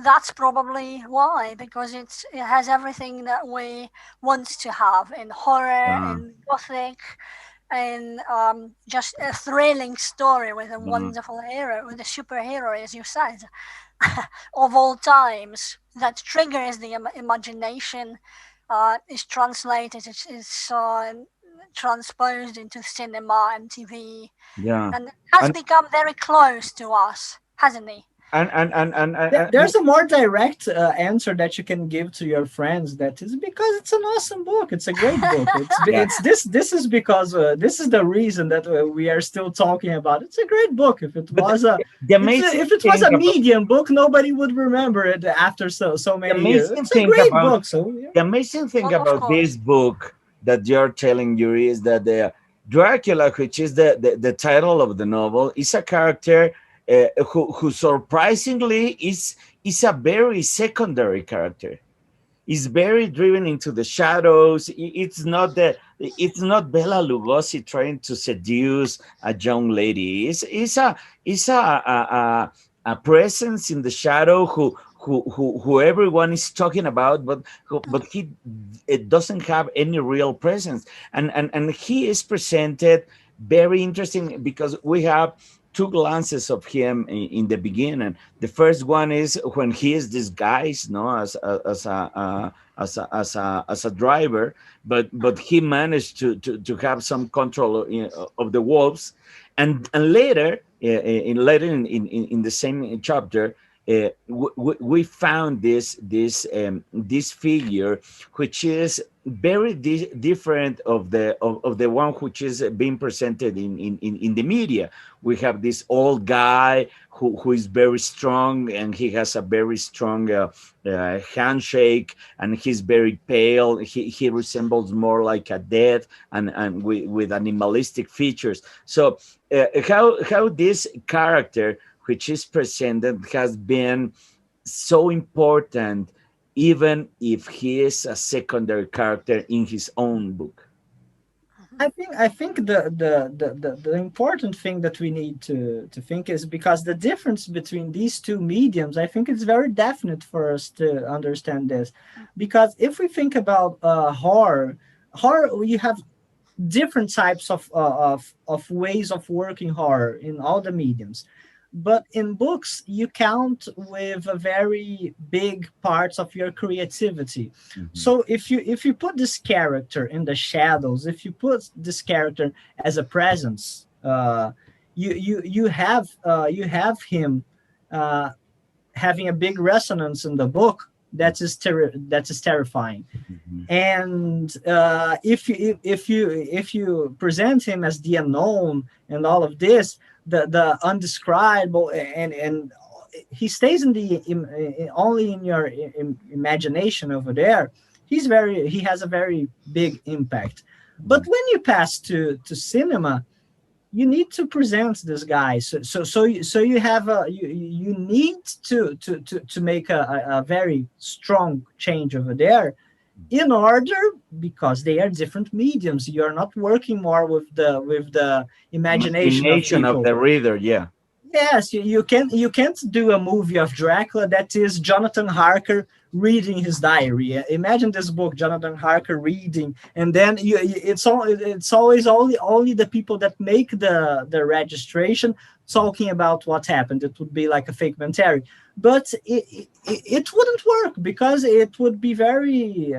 B: That's probably why, because it has everything that we want to have in horror,
A: Yeah.
B: in Gothic, and just a thrilling story with a
A: Mhm.
B: wonderful hero, with a superhero, as you said, of all times, that triggers the imagination, is translated, is transposed into cinema and TV,
A: Yeah.
B: and has
A: And
B: become very close to us, hasn't he?
C: There's a more direct answer that you can give to your friends. That is because it's an awesome book. It's a great book.
A: Yeah.
C: It's this. This is because this is the reason that we are still talking about. It's a great book. If it
A: But
C: was
A: the amazing
C: if it was
A: thing
C: a
A: about
C: medium book, nobody would remember it after so
A: the
C: many years.
A: amazing
C: It's a
A: thing
C: great
A: about
C: book. So yeah.
A: the amazing thing
B: Of
A: about
B: course.
A: this book that you're telling Yuri is that the Dracula, which is the title of the novel, is a character who surprisingly is a very secondary character. Is very driven into the shadows. It's not Bela Lugosi trying to seduce a young lady. It's a presence in the shadow who everyone is talking about, but he it doesn't have any real presence, and he is presented very interesting because we have two glances of him in the beginning. The first one is when he is disguised, no, as a driver, but he managed to have some control of the wolves, and later in the same chapter. We found this figure, which is very different of the one which is being presented in the media. We have this old guy who is very strong, and he has a very strong handshake, and he's very pale. He resembles more like a dead, and with animalistic features. So how this character which is presented has been so important, even if he is a secondary character in his own book.
C: I think the important thing that we need to think is because the difference between these two mediums, I think it's very definite for us to understand this. Because if we think about horror, you have different types of ways of working horror in all the mediums. but in books you count with a very big parts of your creativity. So if you put this character in the shadows, if you put this character as a presence, you have him having a big resonance in the book that is terrifying. And if you present him as the unknown and all of this, the undescribable, and he stays in only in your imagination over there, he has a very big impact. But when you pass to cinema, you need to present this guy. So you have you need to make a very strong change over there, in order, because they are different mediums. You're not working more with the imagination
A: of the reader. Yeah.
C: Yes, you can't do a movie of Dracula that is Jonathan Harker reading his diary. Imagine this book, Jonathan Harker reading, and then it's always only the people that make the registration talking about what happened. It would be like a fake commentary, but it wouldn't work, because it would be very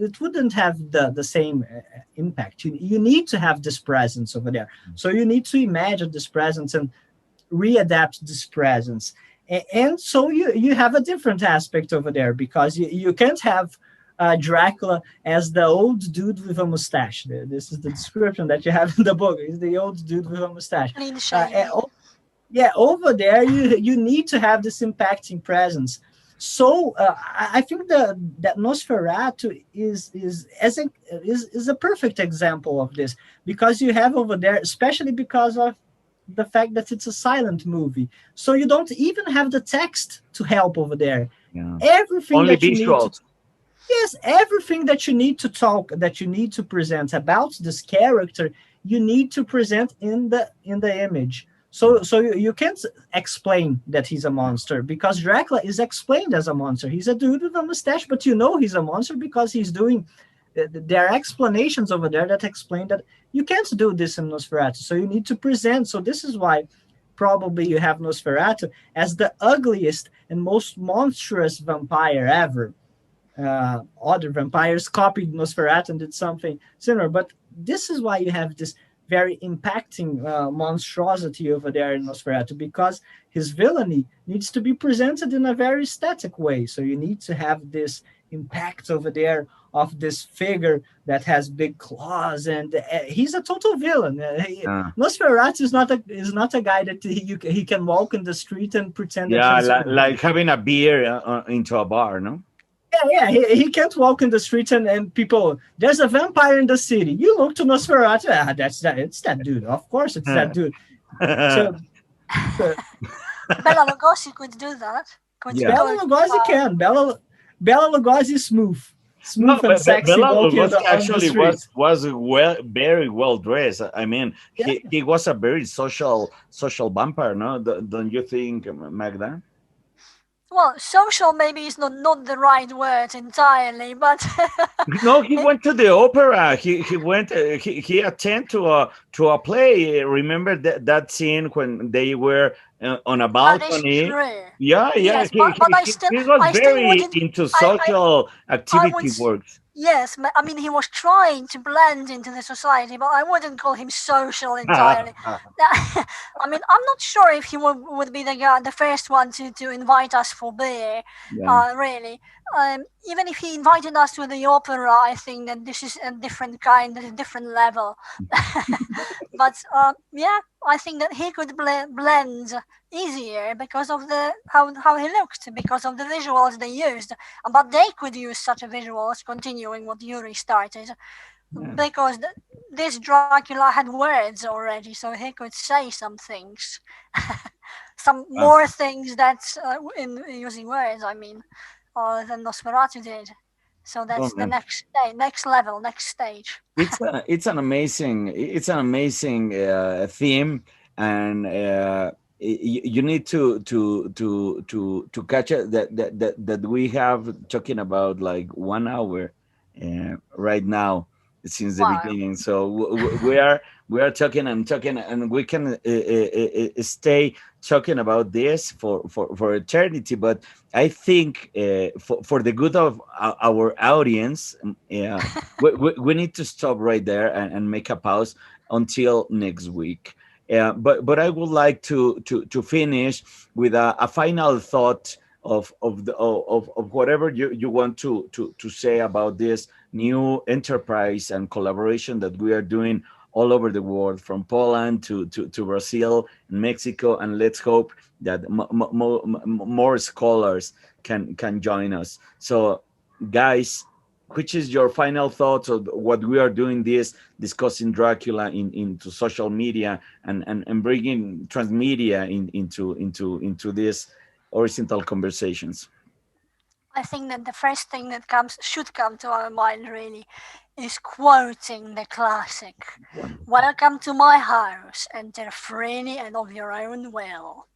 C: it wouldn't have the same impact. You need to have this presence over there. So you need to imagine this presence and readapt this presence. And so you have a different aspect over there, because you can't have Dracula as the old dude with a mustache. This is the description that you have in the book. He's the old dude with a mustache. Yeah, over there you need to have this impacting presence. So I think that Nosferatu is a perfect example of this, because you have over there, especially because of the fact that it's a silent movie, so you don't even have the text to help over there.
A: Yeah.
C: Everything
A: only
C: that you
A: visuals.
C: need to, yes, everything that you need to talk, that you need to present about this character, you need to present in the image. So you can't explain that he's a monster, because Dracula is explained as a monster. He's a dude with a mustache, but you know he's a monster because he's doing. There are explanations over there that explain that you can't do this in Nosferatu. So you need to present. So this is why probably you have Nosferatu as the ugliest and most monstrous vampire ever. Other vampires copied Nosferatu and did something similar, but this is why you have this very impacting monstrosity over there in Nosferatu, because his villainy needs to be presented in a very static way. So you need to have this impact over there of this figure that has big claws, and he's a total villain. Nosferatu is not a guy that he can walk in the street and pretend.
A: Yeah, like having a beer into a bar, no?
C: Yeah, he can't walk in the streets and people, there's a vampire in the city. You look to Nosferatu, it's that dude. Of course, it's that dude. So
B: Bela Lugosi could do that.
C: Bela Lugosi can. Bela Lugosi is smooth and sexy.
A: Bela Lugosi actually was very well dressed. I mean, he was a very social vampire, no? Don't you think, Magda?
B: Well, social maybe is not the right word entirely, but
A: no, he went to the opera. He went. He attended to a play. Remember that scene when they were on a balcony? Yeah.
B: Yes,
A: he was very into social activity works.
B: Yes, I mean, he was trying to blend into the society, but I wouldn't call him social entirely. I mean, I'm not sure if he would be the first one to invite us for beer, really. Even if he invited us to the opera, I think that this is a different kind, a different level. But yeah, I think that he could blend easier because of how he looked, because of the visuals they used. But they could use such a visuals, continuing what Yuri started, because this Dracula had words already, so he could say some things, some more things that's in using words. I mean, than Nosferatu did. So that's the next level, next stage.
A: It's an amazing theme, and you need to catch it that we have talking about like 1 hour right now. since the
B: Wow.
A: beginning. So we are talking and talking, and we can stay talking about this for eternity. But I think for the good of our audience, yeah, we need to stop right there and make a pause until next week. But I would like to finish with a final thought of whatever you want to say about this new enterprise and collaboration that we are doing all over the world, from Poland to Brazil and Mexico, and let's hope that more scholars can join us. So, guys, which is your final thoughts of what we are doing this discussing Dracula into social media and bringing transmedia into this horizontal conversations?
B: I think that the first thing that should come to our mind really is quoting the classic. Welcome to my house, enter freely and of your own will.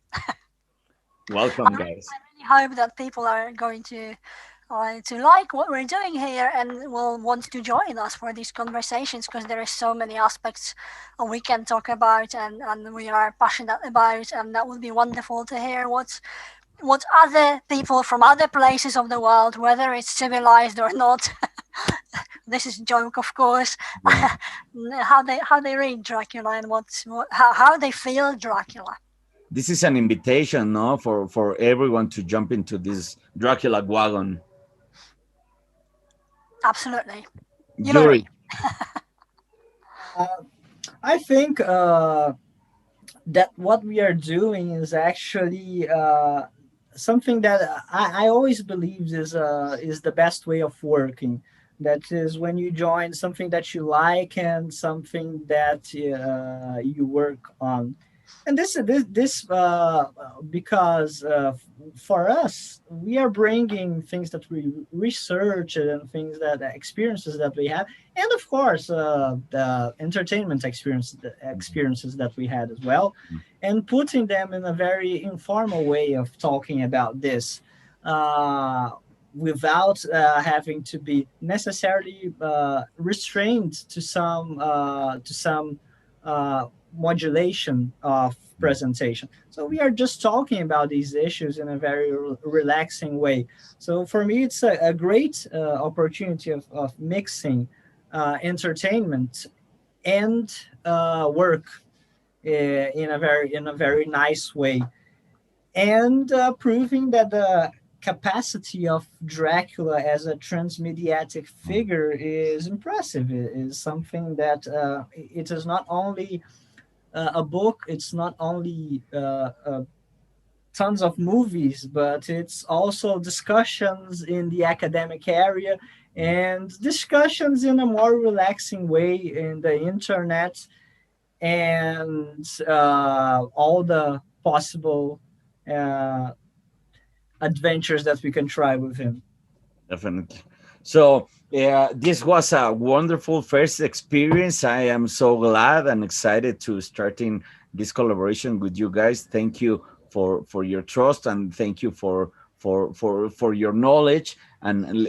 A: Welcome, guys.
B: I really hope that people are going to like what we're doing here and will want to join us for these conversations, because there are so many aspects we can talk about and we are passionate about, and that would be wonderful to hear what other people from other places of the world, whether it's civilized or not, this is a joke, of course,
A: Yeah.
B: how they read Dracula and how they feel Dracula.
A: This is an invitation, no, for everyone to jump into this Dracula wagon.
B: Absolutely.
A: Yuri.
C: I think that what we are doing is actually something that I always believed is the best way of working. That is when you join something that you like and something that you work on. And this because for us, we are bringing things that we research and things that experiences that we have, and of course the entertainment experiences that we had as well, and putting them in a very informal way of talking about this, without having to be necessarily restrained to some modulation of presentation. So we are just talking about these issues in a very relaxing way. So for me, it's a great opportunity of mixing entertainment and work in a very nice way, and proving that the capacity of Dracula as a transmediatic figure is impressive. It is something that it is not only a book, it's not only tons of movies, but it's also discussions in the academic area and discussions in a more relaxing way in the internet, and all the possible adventures that we can try with him.
A: Definitely. So this was a wonderful first experience. I am so glad and excited to starting this collaboration with you guys. Thank you for your trust, and thank you for your knowledge. And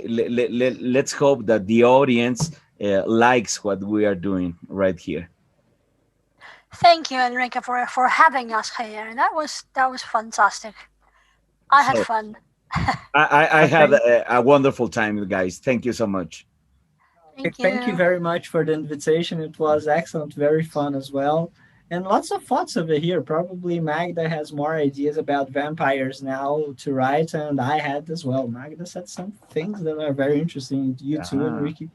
A: let's hope that the audience likes what we are doing right here.
B: Thank you, Enrique, for having us here. That was fantastic. I had fun.
A: I had a wonderful time, guys. Thank you so much.
C: Thank you very much for the invitation. It was excellent, very fun as well. And lots of thoughts over here. Probably Magda has more ideas about vampires now to write, and I had as well. Magda said some things that are very interesting. You too, Enrique.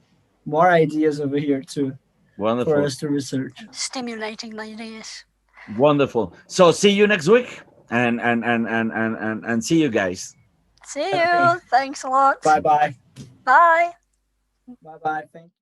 C: More ideas over here too.
A: Wonderful.
C: For us to research.
B: Stimulating ideas.
A: Wonderful. So see you next week, and see you guys.
B: See you. Thanks a lot.
C: Bye-bye.
B: Bye.
C: Bye-bye. Thank you.